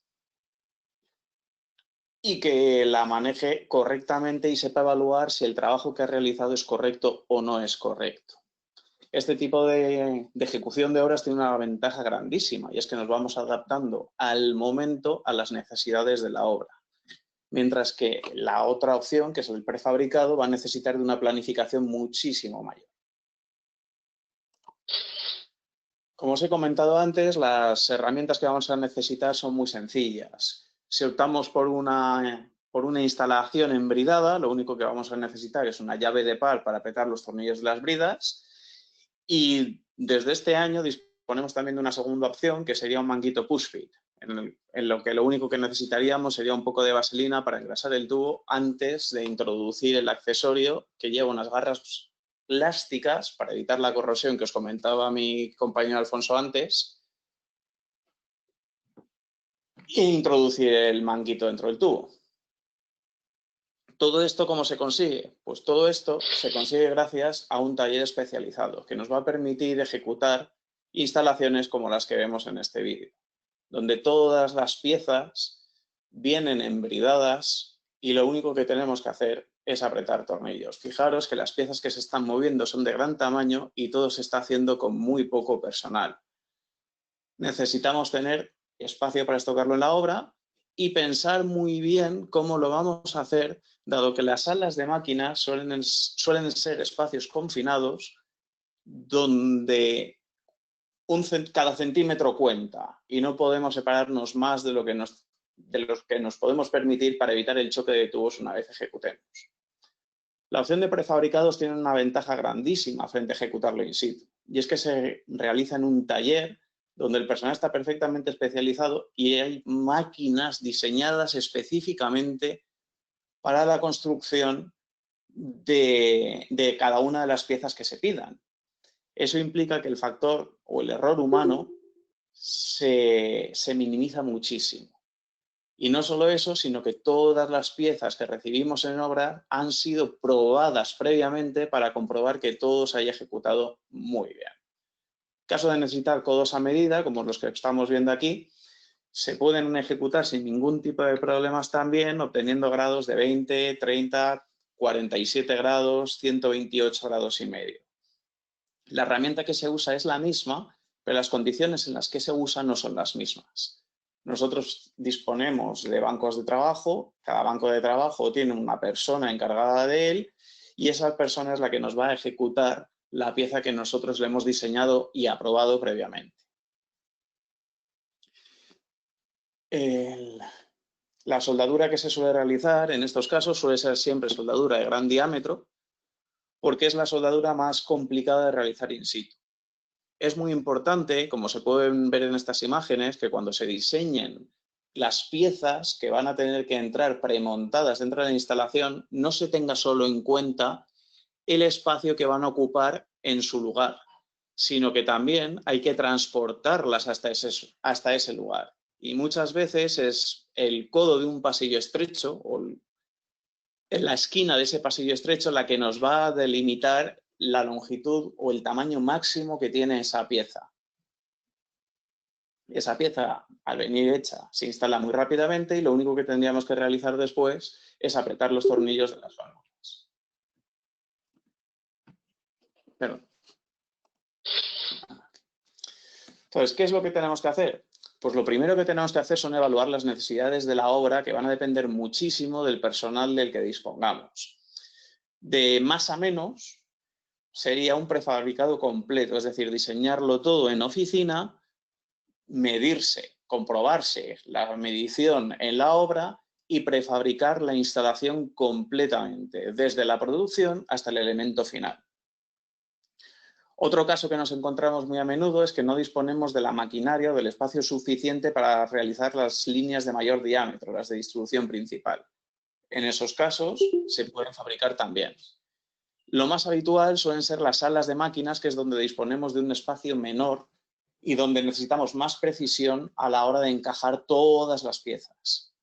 y que la maneje correctamente y sepa evaluar si el trabajo que ha realizado es correcto o no es correcto. Este tipo de ejecución de obras tiene una ventaja grandísima y es que nos vamos adaptando al momento a las necesidades de la obra. Mientras que la otra opción, que es el prefabricado, va a necesitar de una planificación muchísimo mayor. Como os he comentado antes, las herramientas que vamos a necesitar son muy sencillas. Si optamos por una instalación embridada, lo único que vamos a necesitar es una llave de par para apretar los tornillos de las bridas. Y desde este año disponemos también de una segunda opción, que sería un manguito push fit, en lo que lo único que necesitaríamos sería un poco de vaselina para engrasar el tubo antes de introducir el accesorio, que lleva unas garras plásticas para evitar la corrosión que os comentaba mi compañero Alfonso antes, e introducir el manguito dentro del tubo. ¿Todo esto cómo se consigue? Pues todo esto se consigue gracias a un taller especializado que nos va a permitir ejecutar instalaciones como las que vemos en este vídeo, donde todas las piezas vienen embridadas y lo único que tenemos que hacer es apretar tornillos. Fijaros que las piezas que se están moviendo son de gran tamaño y todo se está haciendo con muy poco personal. Necesitamos tener espacio para estocarlo en la obra y pensar muy bien cómo lo vamos a hacer, dado que las salas de máquinas suelen ser espacios confinados donde cada centímetro cuenta y no podemos separarnos más de lo que nos podemos permitir para evitar el choque de tubos una vez ejecutemos. La opción de prefabricados tiene una ventaja grandísima frente a ejecutarlo in situ, y es que se realiza en un taller donde el personal está perfectamente especializado y hay máquinas diseñadas específicamente para la construcción de cada una de las piezas que se pidan. Eso implica que el factor o el error humano se minimiza muchísimo. Y no solo eso, sino que todas las piezas que recibimos en obra han sido probadas previamente para comprobar que todo se haya ejecutado muy bien. En caso de necesitar codos a medida, como los que estamos viendo aquí, se pueden ejecutar sin ningún tipo de problemas también, obteniendo grados de 20, 30, 47 grados, 128 grados y medio. La herramienta que se usa es la misma, pero las condiciones en las que se usa no son las mismas. Nosotros disponemos de bancos de trabajo, cada banco de trabajo tiene una persona encargada de él y esa persona es la que nos va a ejecutar la pieza que nosotros le hemos diseñado y aprobado previamente. La soldadura que se suele realizar en estos casos suele ser siempre soldadura de gran diámetro, porque es la soldadura más complicada de realizar in situ. Es muy importante, como se pueden ver en estas imágenes, que cuando se diseñen las piezas que van a tener que entrar premontadas dentro de la instalación, no se tenga solo en cuenta el espacio que van a ocupar en su lugar, sino que también hay que transportarlas hasta ese lugar. Y muchas veces es el codo de un pasillo estrecho o en la esquina de ese pasillo estrecho la que nos va a delimitar la longitud o el tamaño máximo que tiene esa pieza. Esa pieza, al venir hecha, se instala muy rápidamente y lo único que tendríamos que realizar después es apretar los tornillos de las válvulas. Perdón. Entonces, ¿qué es lo que tenemos que hacer? Pues lo primero que tenemos que hacer son evaluar las necesidades de la obra, que van a depender muchísimo del personal del que dispongamos. De más a menos sería un prefabricado completo, es decir, diseñarlo todo en oficina, medirse, comprobarse la medición en la obra y prefabricar la instalación completamente, desde la producción hasta el elemento final. Otro caso que nos encontramos muy a menudo es que no disponemos de la maquinaria o del espacio suficiente para realizar las líneas de mayor diámetro, las de distribución principal. En esos casos se pueden fabricar también. Lo más habitual suelen ser las salas de máquinas, que es donde disponemos de un espacio menor y donde necesitamos más precisión a la hora de encajar todas las piezas.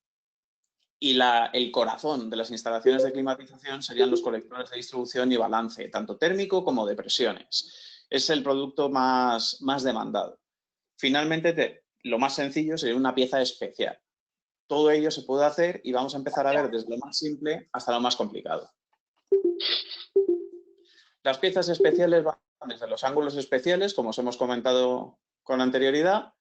Y el corazón de las instalaciones de climatización serían los colectores de distribución y balance, tanto térmico como de presiones. Es el producto más demandado. Finalmente, lo más sencillo sería una pieza especial. Todo ello se puede hacer y vamos a empezar a ver desde lo más simple hasta lo más complicado. Las piezas especiales van desde los ángulos especiales, como os hemos comentado con anterioridad,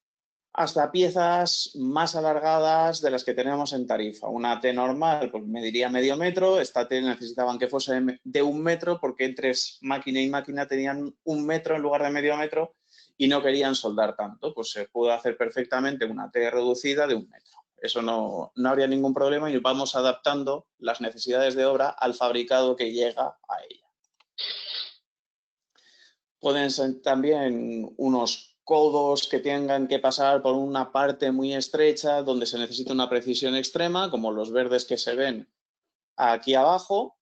hasta piezas más alargadas de las que tenemos en tarifa. Una T normal pues mediría medio metro, esta T necesitaban que fuese de 1 metro porque entre máquina y máquina tenían 1 metro en lugar de medio metro y no querían soldar tanto. Pues se pudo hacer perfectamente una T reducida de 1 metro. Eso no habría ningún problema y vamos adaptando las necesidades de obra al fabricado que llega a ella. Pueden ser también unos codos que tengan que pasar por una parte muy estrecha donde se necesita una precisión extrema, como los verdes que se ven aquí abajo.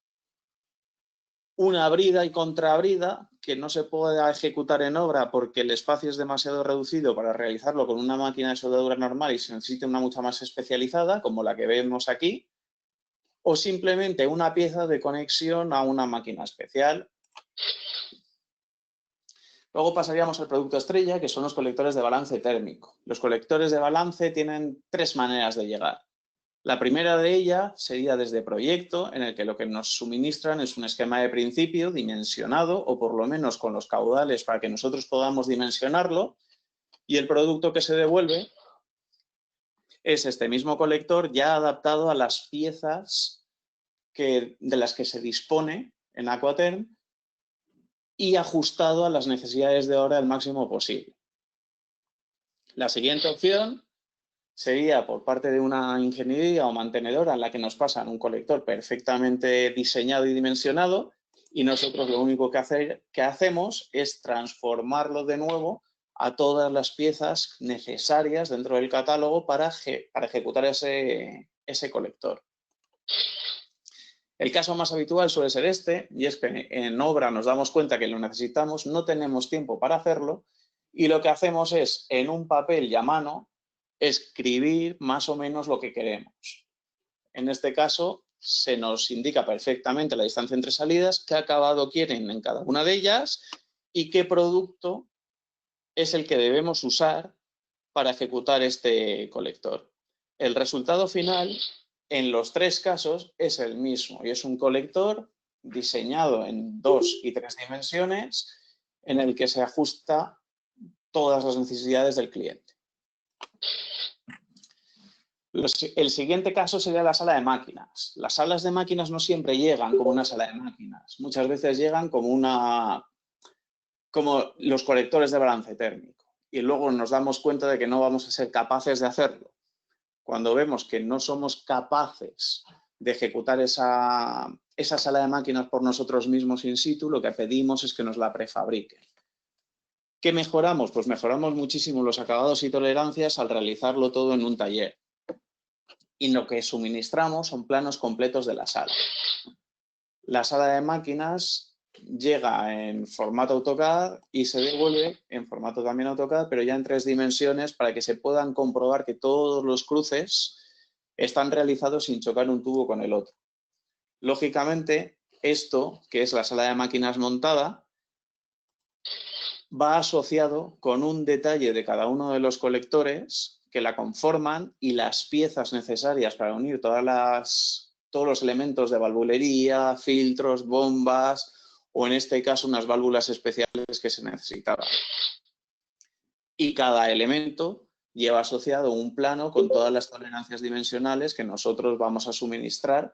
Una brida y contrabrida que no se pueda ejecutar en obra porque el espacio es demasiado reducido para realizarlo con una máquina de soldadura normal y se necesita una mucha más especializada, como la que vemos aquí. O simplemente una pieza de conexión a una máquina especial. Luego pasaríamos al producto estrella, que son los colectores de balance térmico. Los colectores de balance tienen 3 maneras de llegar. La primera de ellas sería desde proyecto, en el que lo que nos suministran es un esquema de principio dimensionado, o por lo menos con los caudales para que nosotros podamos dimensionarlo, y el producto que se devuelve es este mismo colector ya adaptado a las piezas de las que se dispone en Aquaterm, y ajustado a las necesidades de obra el máximo posible. La siguiente opción sería por parte de una ingeniería o mantenedora en la que nos pasan un colector perfectamente diseñado y dimensionado y nosotros lo único que hacemos es transformarlo de nuevo a todas las piezas necesarias dentro del catálogo para ejecutar ese colector. El caso más habitual suele ser este, y es que en obra nos damos cuenta que lo necesitamos, no tenemos tiempo para hacerlo, y lo que hacemos es, en un papel y a mano, escribir más o menos lo que queremos. En este caso, se nos indica perfectamente la distancia entre salidas, qué acabado quieren en cada una de ellas y qué producto es el que debemos usar para ejecutar este colector. El resultado final, en los 3 casos, es el mismo y es un colector diseñado en 2 y 3 dimensiones en el que se ajusta todas las necesidades del cliente. El siguiente caso sería la sala de máquinas. Las salas de máquinas no siempre llegan como una sala de máquinas. Muchas veces llegan como los colectores de balance térmico. Y luego nos damos cuenta de que no vamos a ser capaces de hacerlo. Cuando vemos que no somos capaces de ejecutar esa sala de máquinas por nosotros mismos in situ, lo que pedimos es que nos la prefabriquen. ¿Qué mejoramos? Pues mejoramos muchísimo los acabados y tolerancias al realizarlo todo en un taller. Y lo que suministramos son planos completos de la sala. La sala de máquinas llega en formato AutoCAD y se devuelve en formato también AutoCAD, pero ya en 3 dimensiones para que se puedan comprobar que todos los cruces están realizados sin chocar un tubo con el otro. Lógicamente, esto, que es la sala de máquinas montada, va asociado con un detalle de cada uno de los colectores que la conforman y las piezas necesarias para unir todos los elementos de valvulería, filtros, bombas o en este caso unas válvulas especiales que se necesitaban. Y cada elemento lleva asociado un plano con todas las tolerancias dimensionales que nosotros vamos a suministrar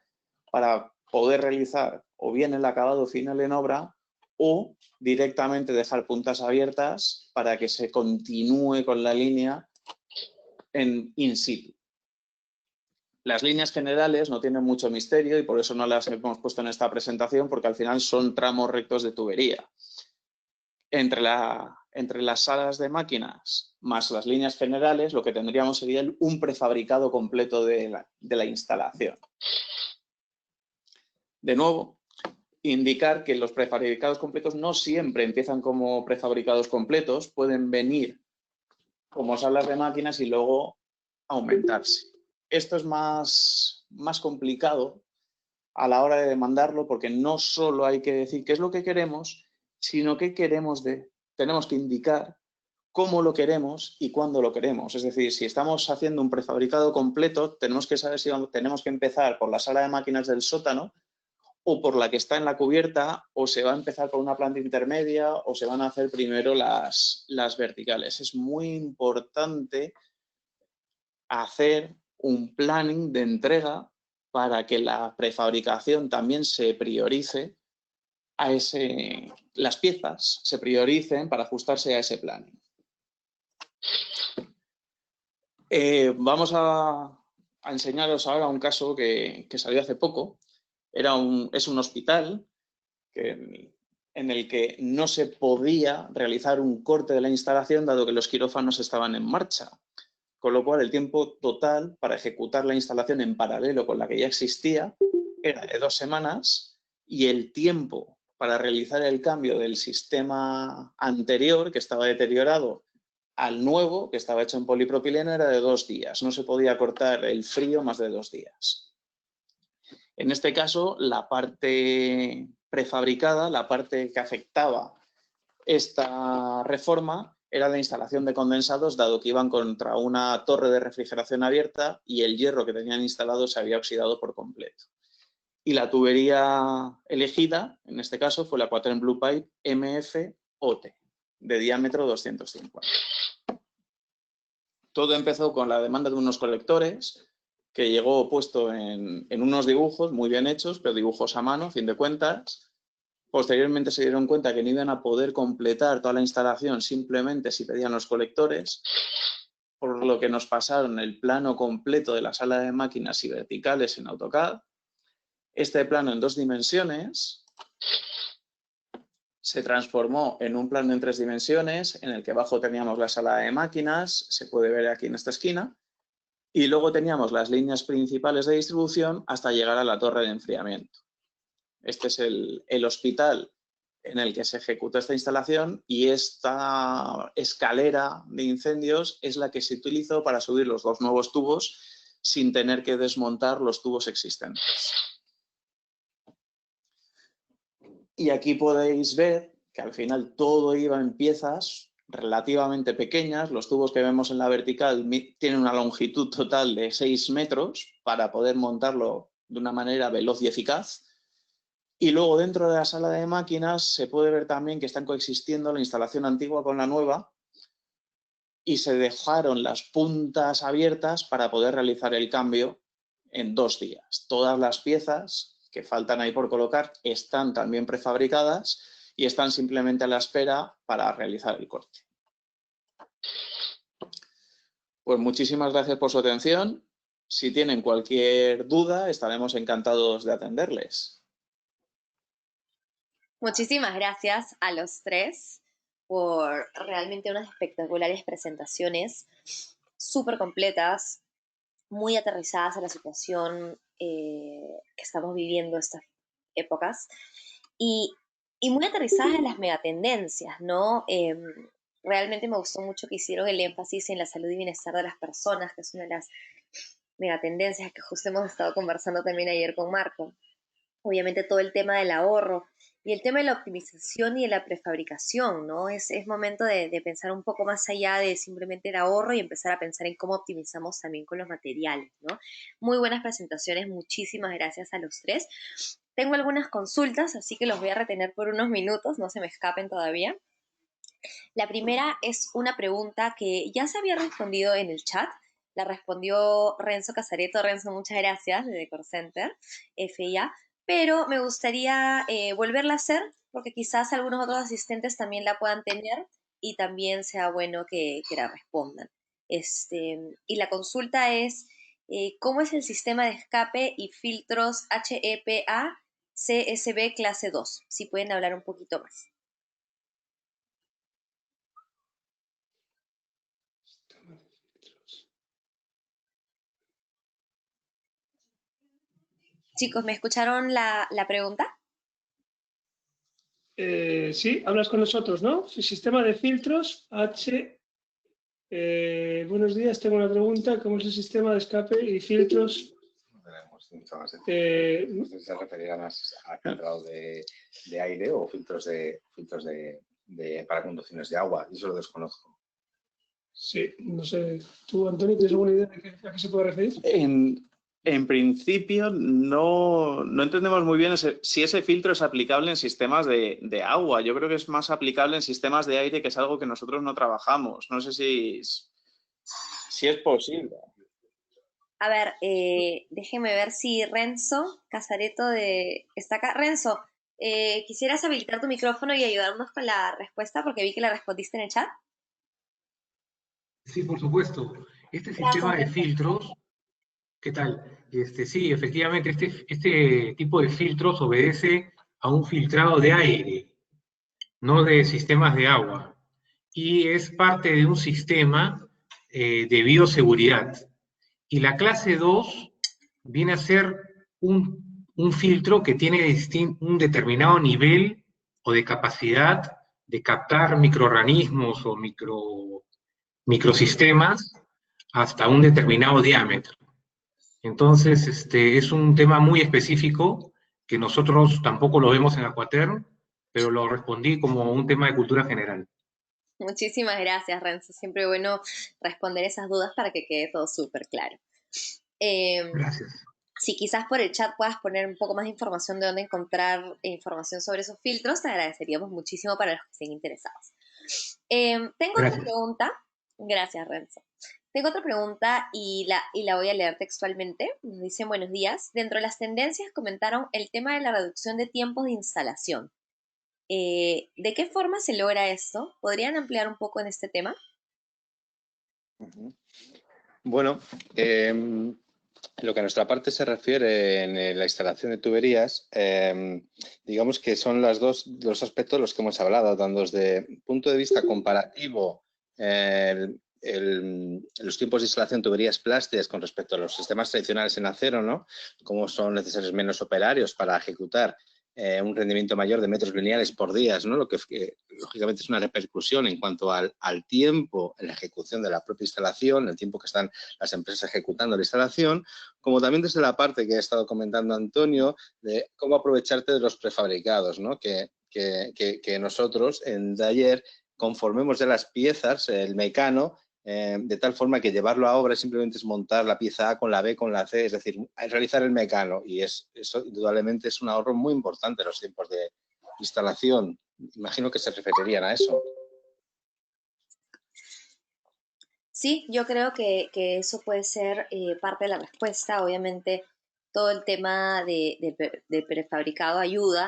para poder realizar o bien el acabado final en obra o directamente dejar puntas abiertas para que se continúe con la línea in situ. Las líneas generales no tienen mucho misterio y por eso no las hemos puesto en esta presentación, porque al final son tramos rectos de tubería. Entre las salas de máquinas más las líneas generales, lo que tendríamos sería un prefabricado completo de la instalación. De nuevo, indicar que los prefabricados completos no siempre empiezan como prefabricados completos, pueden venir como salas de máquinas y luego aumentarse. Esto es más complicado a la hora de demandarlo porque no solo hay que decir qué es lo que queremos, sino qué queremos tenemos que indicar cómo lo queremos y cuándo lo queremos. Es decir, si estamos haciendo un prefabricado completo, tenemos que saber si tenemos que empezar por la sala de máquinas del sótano o por la que está en la cubierta, o se va a empezar por una planta intermedia, o se van a hacer primero las verticales. Es muy importante hacer un planning de entrega para que la prefabricación también se priorice las piezas se prioricen para ajustarse a ese planning. Vamos a enseñaros ahora un caso que salió hace poco. Es un hospital en el que no se podía realizar un corte de la instalación dado que los quirófanos estaban en marcha. Con lo cual, el tiempo total para ejecutar la instalación en paralelo con la que ya existía era de 2 semanas y el tiempo para realizar el cambio del sistema anterior, que estaba deteriorado, al nuevo, que estaba hecho en polipropileno, era de 2 días. No se podía cortar el frío más de 2 días. En este caso, la parte prefabricada, la parte que afectaba esta reforma, era la instalación de condensados, dado que iban contra una torre de refrigeración abierta y el hierro que tenían instalado se había oxidado por completo. Y la tubería elegida, en este caso, fue la Quatrain Blue Pipe MF-OT, de diámetro 250. Todo empezó con la demanda de unos colectores, que llegó puesto en unos dibujos muy bien hechos, pero dibujos a mano, a fin de cuentas. Posteriormente se dieron cuenta que no iban a poder completar toda la instalación simplemente si pedían los colectores, por lo que nos pasaron el plano completo de la sala de máquinas y verticales en AutoCAD. Este plano en 2 dimensiones se transformó en un plano en 3 dimensiones, en el que abajo teníamos la sala de máquinas, se puede ver aquí en esta esquina, y luego teníamos las líneas principales de distribución hasta llegar a la torre de enfriamiento. Este es el hospital en el que se ejecutó esta instalación y esta escalera de incendios es la que se utilizó para subir los 2 nuevos tubos sin tener que desmontar los tubos existentes. Y aquí podéis ver que al final todo iba en piezas relativamente pequeñas. Los tubos que vemos en la vertical tienen una longitud total de 6 metros para poder montarlo de una manera veloz y eficaz. Y luego dentro de la sala de máquinas se puede ver también que están coexistiendo la instalación antigua con la nueva y se dejaron las puntas abiertas para poder realizar el cambio en 2 días. Todas las piezas que faltan ahí por colocar están también prefabricadas y están simplemente a la espera para realizar el corte. Pues muchísimas gracias por su atención. Si tienen cualquier duda, estaremos encantados de atenderles. Muchísimas gracias a los 3 por realmente unas espectaculares presentaciones, súper completas, muy aterrizadas a la situación que estamos viviendo estas épocas y muy aterrizadas en las megatendencias, ¿no? Realmente me gustó mucho que hicieron el énfasis en la salud y bienestar de las personas, que es una de las megatendencias que justo hemos estado conversando también ayer con Marco. Obviamente todo el tema del ahorro y el tema de la optimización y de la prefabricación, ¿no? Es momento de pensar un poco más allá de simplemente el ahorro y empezar a pensar en cómo optimizamos también con los materiales, ¿no? Muy buenas presentaciones, muchísimas gracias a los 3. Tengo algunas consultas, así que los voy a retener por unos minutos, no se me escapen todavía. La primera es una pregunta que ya se había respondido en el chat, la respondió Renzo Casareto. Renzo, muchas gracias, desde Core Center, FIA, pero me gustaría volverla a hacer porque quizás algunos otros asistentes también la puedan tener y también sea bueno que la respondan. Y la consulta es, ¿cómo es el sistema de escape y filtros HEPA CSB clase 2? Si pueden hablar un poquito más. Chicos, ¿me escucharon la pregunta? Sí, hablas con nosotros, ¿no? Sistema de filtros buenos días, tengo una pregunta. ¿Cómo es el sistema de escape y filtros? No tenemos mucho más. No sé si se referirá más a filtrado de aire o filtros para conducciones de agua. Eso lo desconozco. Sí, no sé. ¿Tú, Antonio, tienes alguna idea de a qué se puede referir? En principio no entendemos muy bien si ese filtro es aplicable en sistemas de agua. Yo creo que es más aplicable en sistemas de aire, que es algo que nosotros no trabajamos. No sé si es posible. A ver, déjeme ver si Renzo Casareto está acá. Renzo, ¿quisieras habilitar tu micrófono y ayudarnos con la respuesta? Porque vi que la respondiste en el chat. Sí, por supuesto. Este Gracias, sistema de Renzo. filtros, ¿qué tal? Sí, efectivamente, este tipo de filtros obedece a un filtrado de aire, no de sistemas de agua. Y es parte de un sistema de bioseguridad. Y la clase 2 viene a ser un filtro que tiene un determinado nivel o de capacidad de captar microorganismos o microsistemas hasta un determinado diámetro. Entonces, es un tema muy específico que nosotros tampoco lo vemos en Aquaterm, pero lo respondí como un tema de cultura general. Muchísimas gracias, Renzo. Siempre bueno responder esas dudas para que quede todo súper claro. Gracias. Si quizás por el chat puedas poner un poco más de información de dónde encontrar información sobre esos filtros, te agradeceríamos muchísimo para los que estén interesados. Tengo Gracias. otra pregunta. Gracias, Renzo. Tengo otra pregunta y la voy a leer textualmente. Nos dicen buenos días. Dentro de las tendencias comentaron el tema de la reducción de tiempos de instalación. ¿De qué forma se logra esto? ¿Podrían ampliar un poco en este tema? Bueno, lo que a nuestra parte se refiere en la instalación de tuberías, digamos que son los dos aspectos de los que hemos hablado, tanto desde el punto de vista comparativo, los tiempos de instalación de tuberías plásticas con respecto a los sistemas tradicionales en acero, ¿no? Cómo son necesarios menos operarios para ejecutar un rendimiento mayor de metros lineales por día, ¿no? Lo que lógicamente es una repercusión en cuanto al tiempo en la ejecución de la propia instalación, el tiempo que están las empresas ejecutando la instalación, como también desde la parte que ha estado comentando Antonio, de cómo aprovecharte de los prefabricados, ¿no? Que nosotros en taller conformemos ya las piezas, el mecano, de tal forma que llevarlo a obra simplemente es montar la pieza A con la B, con la C, es decir, realizar el mecano. Y eso indudablemente es un ahorro muy importante en los tiempos de instalación. Imagino que se referirían a eso. Sí, yo creo que eso puede ser parte de la respuesta. Obviamente, todo el tema de prefabricado ayuda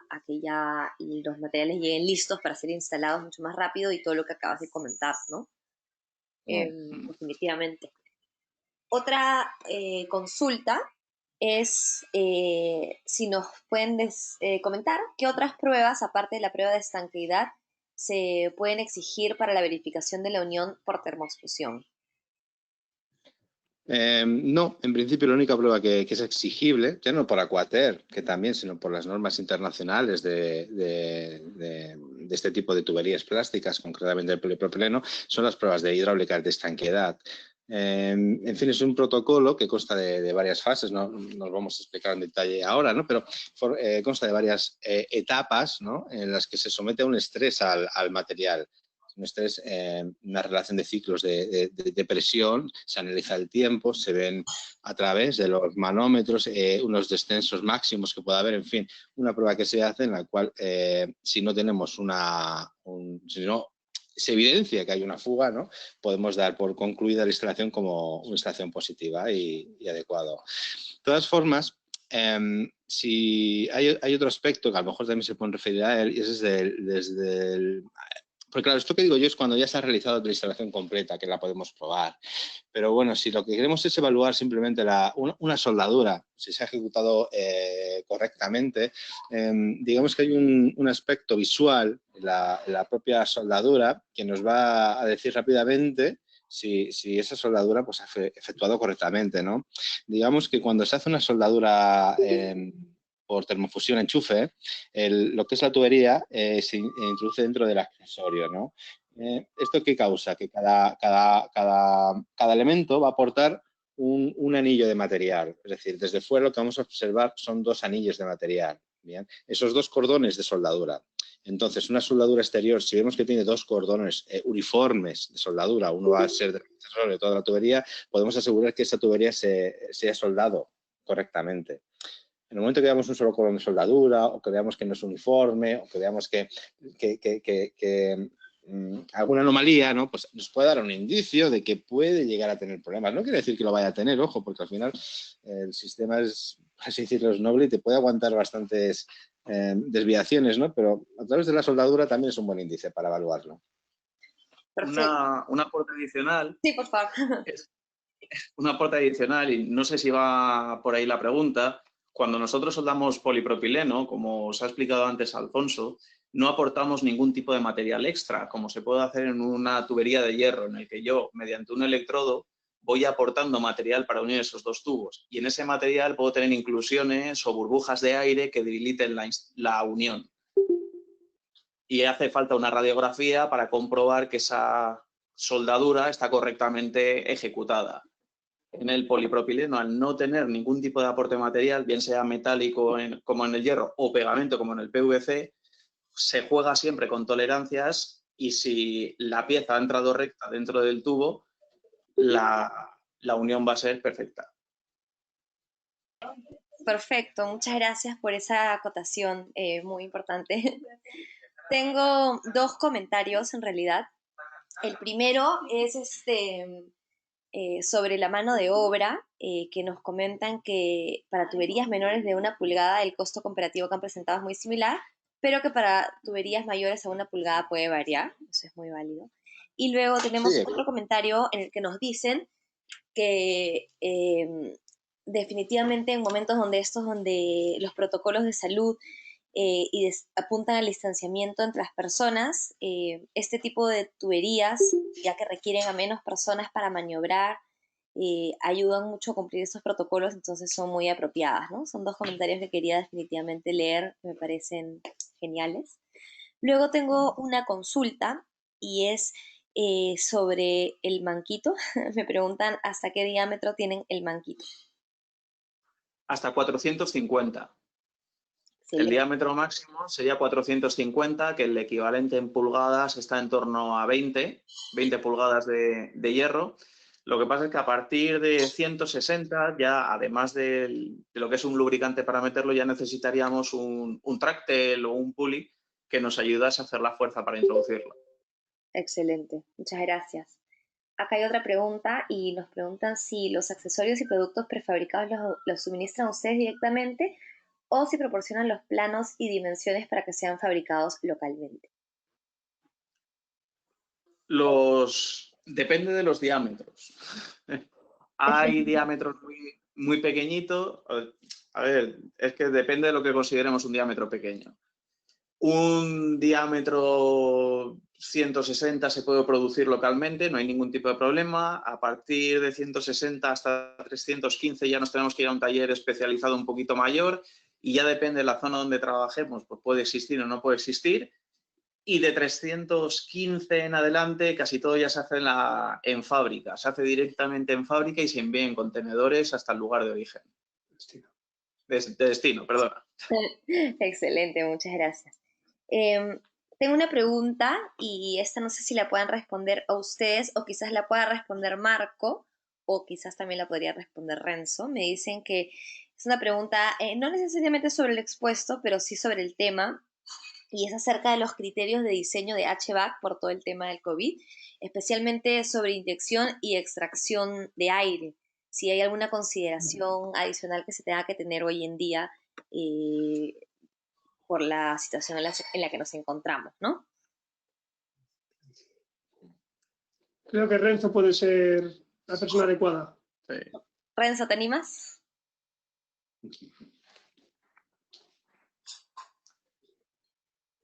a que ya los materiales lleguen listos para ser instalados mucho más rápido y todo lo que acabas de comentar, ¿no? Definitivamente. Otra consulta es si nos pueden comentar qué otras pruebas, aparte de la prueba de estanqueidad, se pueden exigir para la verificación de la unión por termofusión. No, en principio la única prueba que es exigible, ya no por Aquater, que también, sino por las normas internacionales de este tipo de tuberías plásticas, concretamente el polipropileno, son las pruebas de hidráulica de estanqueidad. En fin, es un protocolo que consta de varias fases, no nos vamos a explicar en detalle ahora, ¿no? Pero consta de varias etapas, ¿no? En las que se somete a un estrés al material. Un estrés, una relación de ciclos de presión, se analiza el tiempo, se ven a través de los manómetros unos descensos máximos que pueda haber, en fin, una prueba que se hace en la cual si no tenemos si no se evidencia que hay una fuga, ¿no? Podemos dar por concluida la instalación como una instalación positiva y adecuado. De todas formas, si hay otro aspecto que a lo mejor también se puede referir a él, y es desde el... Porque claro, esto que digo yo es cuando ya se ha realizado la instalación completa, que la podemos probar. Pero bueno, si lo que queremos es evaluar simplemente una soldadura, si se ha ejecutado correctamente, digamos que hay un aspecto visual en la propia soldadura que nos va a decir rápidamente si esa soldadura pues, ha efectuado correctamente, ¿no? Digamos que cuando se hace una soldadura por termofusión enchufe, lo que es la tubería se introduce dentro del accesorio, ¿no? ¿Esto qué causa? Que cada elemento va a aportar un anillo de material. Es decir, desde fuera lo que vamos a observar son dos anillos de material. Bien, esos dos cordones de soldadura. Entonces, una soldadura exterior, si vemos que tiene dos cordones uniformes de soldadura, uno va a ser de toda la tubería, podemos asegurar que esa tubería se ha soldado correctamente. En el momento que veamos un solo cordón de soldadura, o que veamos que no es uniforme, o que veamos que alguna anomalía, ¿no? Pues nos puede dar un indicio de que puede llegar a tener problemas. No quiere decir que lo vaya a tener, ojo, porque al final el sistema es, así decirlo, es noble y te puede aguantar bastantes desviaciones, ¿no? Pero a través de la soldadura también es un buen índice para evaluarlo. Un aporte adicional. Sí, por favor. Un aporte adicional, y no sé si va por ahí la pregunta. Cuando nosotros soldamos polipropileno, como os ha explicado antes Alfonso, no aportamos ningún tipo de material extra, como se puede hacer en una tubería de hierro, en el que yo, mediante un electrodo, voy aportando material para unir esos dos tubos. Y en ese material puedo tener inclusiones o burbujas de aire que debiliten la unión. Y hace falta una radiografía para comprobar que esa soldadura está correctamente ejecutada. En el polipropileno, al no tener ningún tipo de aporte material, bien sea metálico como en el hierro o pegamento como en el PVC, se juega siempre con tolerancias, y si la pieza ha entrado recta dentro del tubo, la unión va a ser perfecta. Perfecto, muchas gracias por esa acotación, muy importante. Tengo dos comentarios en realidad. El primero es sobre la mano de obra, que nos comentan que para tuberías menores de 1 pulgada el costo comparativo que han presentado es muy similar, pero que para tuberías mayores a 1 pulgada puede variar. Eso es muy válido. Y luego tenemos otro comentario en el que nos dicen que definitivamente en momentos donde los protocolos de salud apuntan al distanciamiento entre las personas, este tipo de tuberías, ya que requieren a menos personas para maniobrar, ayudan mucho a cumplir esos protocolos, entonces son muy apropiadas, ¿no? Son dos comentarios que quería definitivamente leer, me parecen geniales. Luego tengo una consulta, y es sobre el manquito. Me preguntan hasta qué diámetro tienen el manquito. Hasta 450. El diámetro máximo sería 450, que el equivalente en pulgadas está en torno a 20 pulgadas de hierro. Lo que pasa es que a partir de 160, ya además de lo que es un lubricante para meterlo, ya necesitaríamos un tractel o un pulley que nos ayudase a hacer la fuerza para introducirlo. Excelente, muchas gracias. Acá hay otra pregunta, y nos preguntan si los accesorios y productos prefabricados los suministran ustedes directamente, o si proporcionan los planos y dimensiones para que sean fabricados localmente. Depende de los diámetros. Hay diámetros muy pequeñitos. A ver, es que depende de lo que consideremos un diámetro pequeño. Un diámetro 160 se puede producir localmente, no hay ningún tipo de problema. A partir de 160 hasta 315 ya nos tenemos que ir a un taller especializado un poquito mayor, y ya depende de la zona donde trabajemos, pues puede existir o no puede existir. Y de 315 en adelante casi todo ya se hace en fábrica. Se hace directamente en fábrica y se envía en contenedores hasta el lugar de origen. De destino, perdona. Excelente, muchas gracias. Tengo una pregunta, y esta no sé si la puedan responder a ustedes, o quizás la pueda responder Marco, o quizás también la podría responder Renzo. Me dicen que es una pregunta no necesariamente sobre el expuesto, pero sí sobre el tema, y es acerca de los criterios de diseño de HVAC por todo el tema del COVID, especialmente sobre inyección y extracción de aire. Si hay alguna consideración adicional que se tenga que tener hoy en día por la situación en la que nos encontramos, ¿no? Creo que Renzo puede ser la persona adecuada. Sí. Renzo, ¿te animas?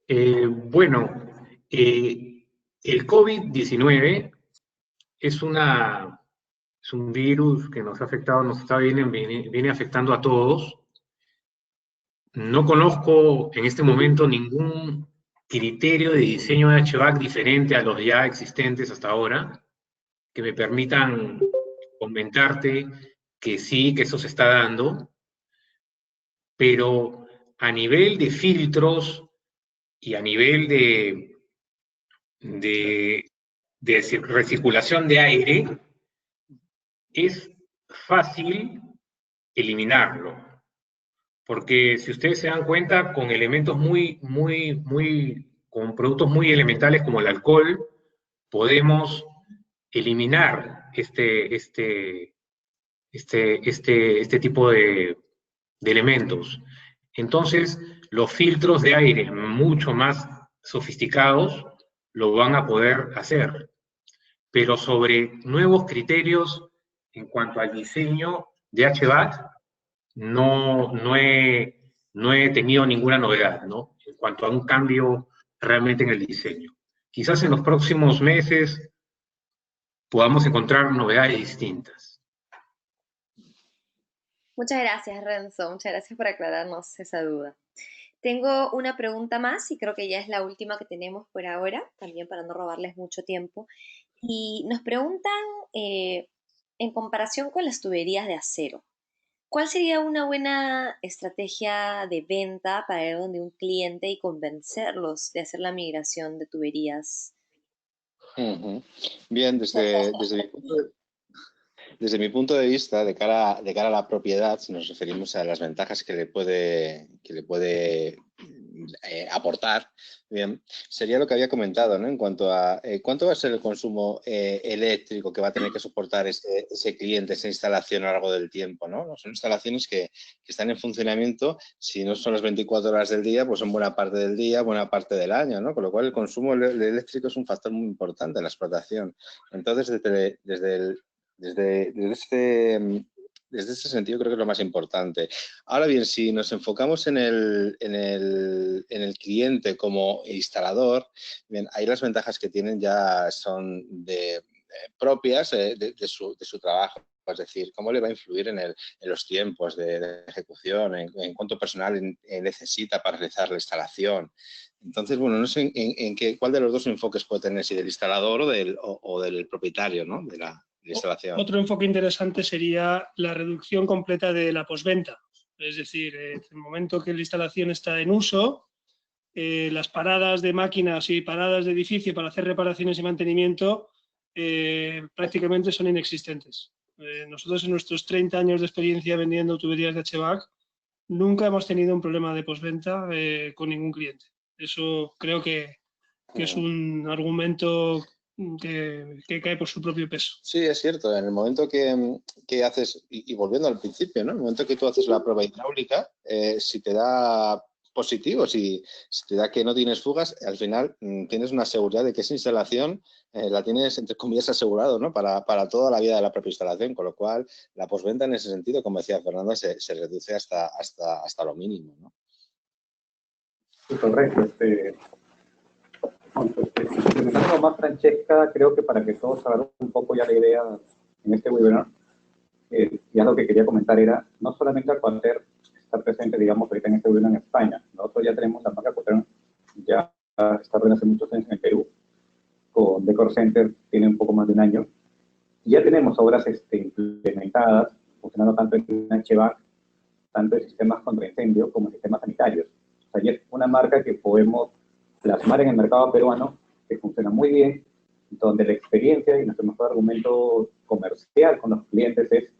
Bueno, el COVID-19 es un virus que nos ha afectado, viene afectando a todos. No conozco en este momento ningún criterio de diseño de HVAC diferente a los ya existentes hasta ahora que me permitan comentarte que sí, que eso se está dando, pero a nivel de filtros y a nivel de recirculación de aire, es fácil eliminarlo. Porque si ustedes se dan cuenta, con elementos con productos muy elementales como el alcohol, podemos eliminar este tipo de elementos. Entonces, los filtros de aire mucho más sofisticados lo van a poder hacer, pero sobre nuevos criterios en cuanto al diseño de HVAC, no he tenido ninguna novedad, ¿no? En cuanto a un cambio realmente en el diseño. Quizás en los próximos meses podamos encontrar novedades distintas. Muchas gracias, Renzo. Muchas gracias por aclararnos esa duda. Tengo una pregunta más y creo que ya es la última que tenemos por ahora, también para no robarles mucho tiempo. Y nos preguntan, en comparación con las tuberías de acero, ¿cuál sería una buena estrategia de venta para ir donde un cliente y convencerlos de hacer la migración de tuberías? Ujú. Bien, desde mi punto de vista, de cara a la propiedad, si nos referimos a las ventajas que le puede aportar, bien, sería lo que había comentado, ¿no? En cuanto a cuánto va a ser el consumo eléctrico que va a tener que soportar ese cliente, esa instalación a lo largo del tiempo, ¿no? Son instalaciones que están en funcionamiento, si no son las 24 horas del día, pues son buena parte del día, buena parte del año, ¿no? Con lo cual el consumo eléctrico es un factor muy importante en la explotación. Entonces, desde ese sentido creo que es lo más importante. Ahora bien, si nos enfocamos en el cliente como instalador, bien, ahí las ventajas que tienen ya son propias de su trabajo. Es decir, cómo le va a influir en los tiempos de ejecución, en cuánto personal necesita para realizar la instalación. Entonces, bueno, no sé cuál de los dos enfoques puede tener, si del instalador o del propietario, ¿no? de la instalación. Otro enfoque interesante sería la reducción completa de la postventa. Es decir, en el momento que la instalación está en uso, las paradas de máquinas y paradas de edificio para hacer reparaciones y mantenimiento prácticamente son inexistentes. Nosotros en nuestros 30 años de experiencia vendiendo tuberías de HVAC nunca hemos tenido un problema de postventa con ningún cliente. Eso creo que es un argumento que cae por su propio peso. Sí, es cierto. En el momento que haces, y volviendo al principio, ¿no? En el momento que tú haces la prueba hidráulica, si te da positivo, si te da que no tienes fugas, al final tienes una seguridad de que esa instalación la tienes, entre comillas, asegurado, ¿no? Para toda la vida de la propia instalación, con lo cual la postventa en ese sentido, como decía Fernando, se reduce hasta lo mínimo, ¿no? Sí, correcto. Implementando más, Francesca, creo que para que todos hagan un poco ya la idea en este webinar, ya lo que quería comentar era, no solamente Aquater está presente, digamos, ahorita en este webinar en España, nosotros ya tenemos la marca Aquater, ya está presente hace muchos años en el Perú, con Decor Center tiene un poco más de un año, y ya tenemos obras implementadas, funcionando tanto en HVAC, tanto en sistemas contra incendio como en sistemas sanitarios. O sea, ya es una marca que podemos plasmar en el mercado peruano, que funciona muy bien, donde la experiencia y nuestro mejor argumento comercial con los clientes es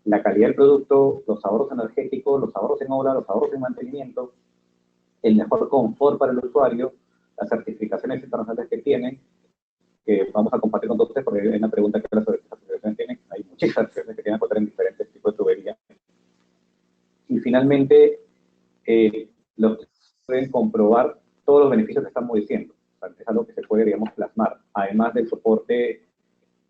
la calidad del producto, los ahorros energéticos, los ahorros en obra, los ahorros en mantenimiento, el mejor confort para el usuario, las certificaciones internacionales que tienen, que vamos a compartir con todos ustedes, porque hay una pregunta que habla sobre qué certificaciones tienen. Hay muchas certificaciones que tienen que en diferentes tipos de tubería. Y finalmente, los que pueden comprobar todos los beneficios que estamos diciendo. O sea, es algo que se puede, digamos, plasmar. Además del soporte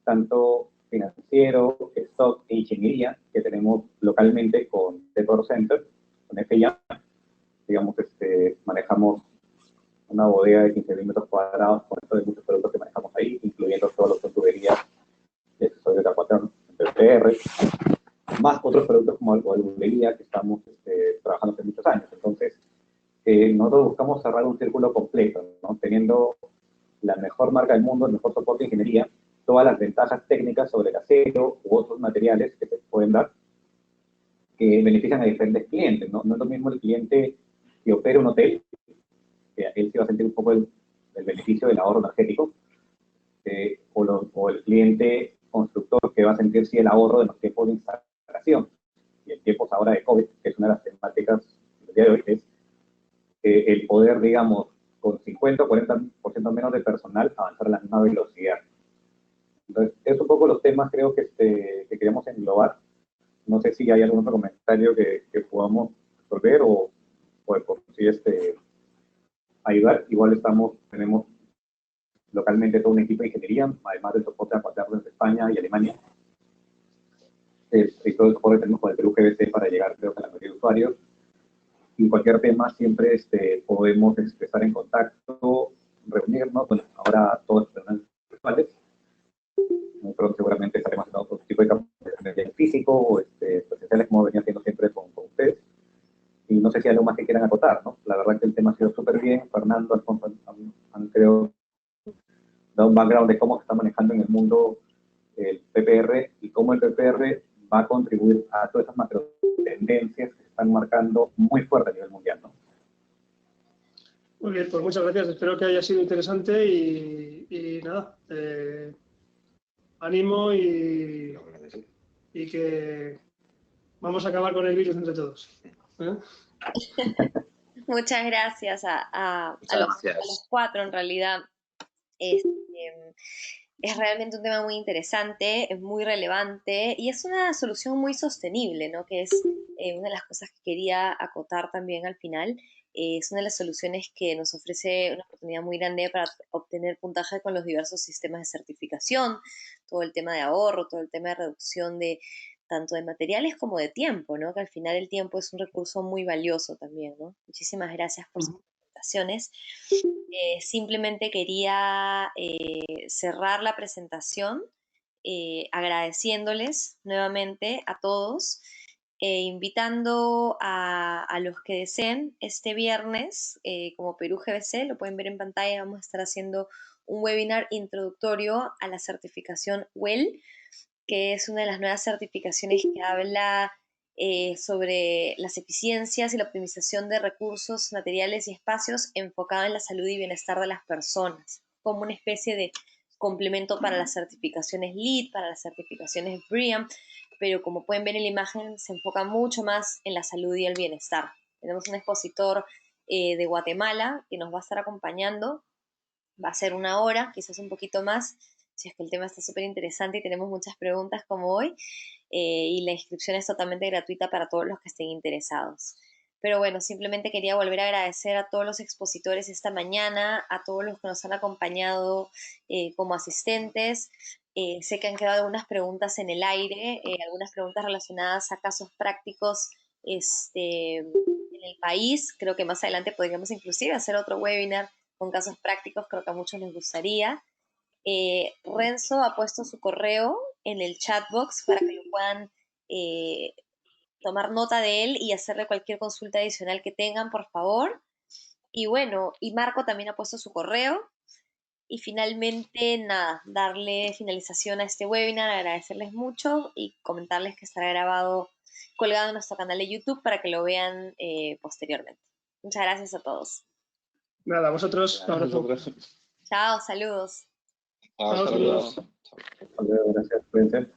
tanto financiero, stock e ingeniería que tenemos localmente con Decor Center, con FIA, digamos, manejamos una bodega de 15.000 metros cuadrados con esto de muchos productos que manejamos ahí, incluyendo todos los de tuberías de accesorios de Aquater, PR, más otros productos como albañilería que estamos trabajando hace muchos años. Entonces, nosotros buscamos cerrar un círculo completo, ¿no? Teniendo la mejor marca del mundo, el mejor soporte de ingeniería, todas las ventajas técnicas sobre el acero u otros materiales que se pueden dar, que benefician a diferentes clientes, ¿no? No es lo mismo el cliente que opera un hotel sentir un poco el beneficio del ahorro energético, o el cliente constructor que va a sentir sí el ahorro de los tiempos de instalación. Y en tiempos ahora de COVID, que es una de las temáticas del día de hoy, es el poder, digamos, con 50 o 40% menos de personal, avanzar a la misma velocidad. Entonces, es un poco los temas, creo, que queríamos englobar. No sé si hay algún otro comentario que podamos resolver o por si ayudar. Igual tenemos localmente todo un equipo de ingeniería, además del soporte a paternos de España y Alemania. Y todo el soporte que tenemos con el Perú GBC para llegar, creo que a la mayoría de usuarios. Y cualquier tema siempre podemos estar en contacto, reunirnos. Bueno, ahora todos son virtuales. Muy pronto seguramente estaremos haciendo otro tipo de capacitaciones físico o presenciales como venía haciendo siempre con ustedes. Y no sé si hay algo más que quieran acotar, ¿no? La verdad que el tema ha sido súper bien. Fernando, Alfonso han creo dado un background de cómo se está manejando en el mundo el PPR y cómo el PPR va a contribuir a todas esas macro tendencias que se están marcando muy fuerte a nivel mundial, ¿no? Muy bien, pues muchas gracias. Espero que haya sido interesante y nada, ánimo y que vamos a acabar con el virus entre todos. Muchas gracias a los cuatro, en realidad. Es realmente un tema muy interesante, es muy relevante y es una solución muy sostenible, ¿no? Que es una de las cosas que quería acotar también al final. Es una de las soluciones que nos ofrece una oportunidad muy grande para obtener puntaje con los diversos sistemas de certificación, todo el tema de ahorro, todo el tema de reducción de tanto de materiales como de tiempo, ¿no? Que al final el tiempo es un recurso muy valioso también, ¿no? Muchísimas gracias por sus presentaciones. Simplemente quería cerrar la presentación agradeciéndoles nuevamente a todos, invitando a los que deseen este viernes, como Perú GBC, lo pueden ver en pantalla, vamos a estar haciendo un webinar introductorio a la certificación WELL, que es una de las nuevas certificaciones que habla sobre las eficiencias y la optimización de recursos, materiales y espacios enfocado en la salud y bienestar de las personas, como una especie de complemento para las certificaciones LEED, para las certificaciones BREEAM, pero como pueden ver en la imagen, se enfoca mucho más en la salud y el bienestar. Tenemos un expositor de Guatemala que nos va a estar acompañando, va a ser 1 hora, quizás un poquito más, si es que el tema está súper interesante y tenemos muchas preguntas como hoy, y la inscripción es totalmente gratuita para todos los que estén interesados. Pero bueno, simplemente quería volver a agradecer a todos los expositores esta mañana, a todos los que nos han acompañado como asistentes. Sé que han quedado algunas preguntas en el aire, algunas preguntas relacionadas a casos prácticos en el país. Creo que más adelante podríamos inclusive hacer otro webinar con casos prácticos, creo que a muchos les gustaría. Renzo ha puesto su correo en el chat box para que lo puedan tomar nota de él y hacerle cualquier consulta adicional que tengan, por favor. Y bueno, y Marco también ha puesto su correo. Y finalmente, nada, darle finalización a este webinar, agradecerles mucho y comentarles que estará grabado, colgado en nuestro canal de YouTube para que lo vean posteriormente. Muchas gracias a todos. Nada, a vosotros. Un abrazo. Chao, saludos. Saludos. Gracias, cuídense.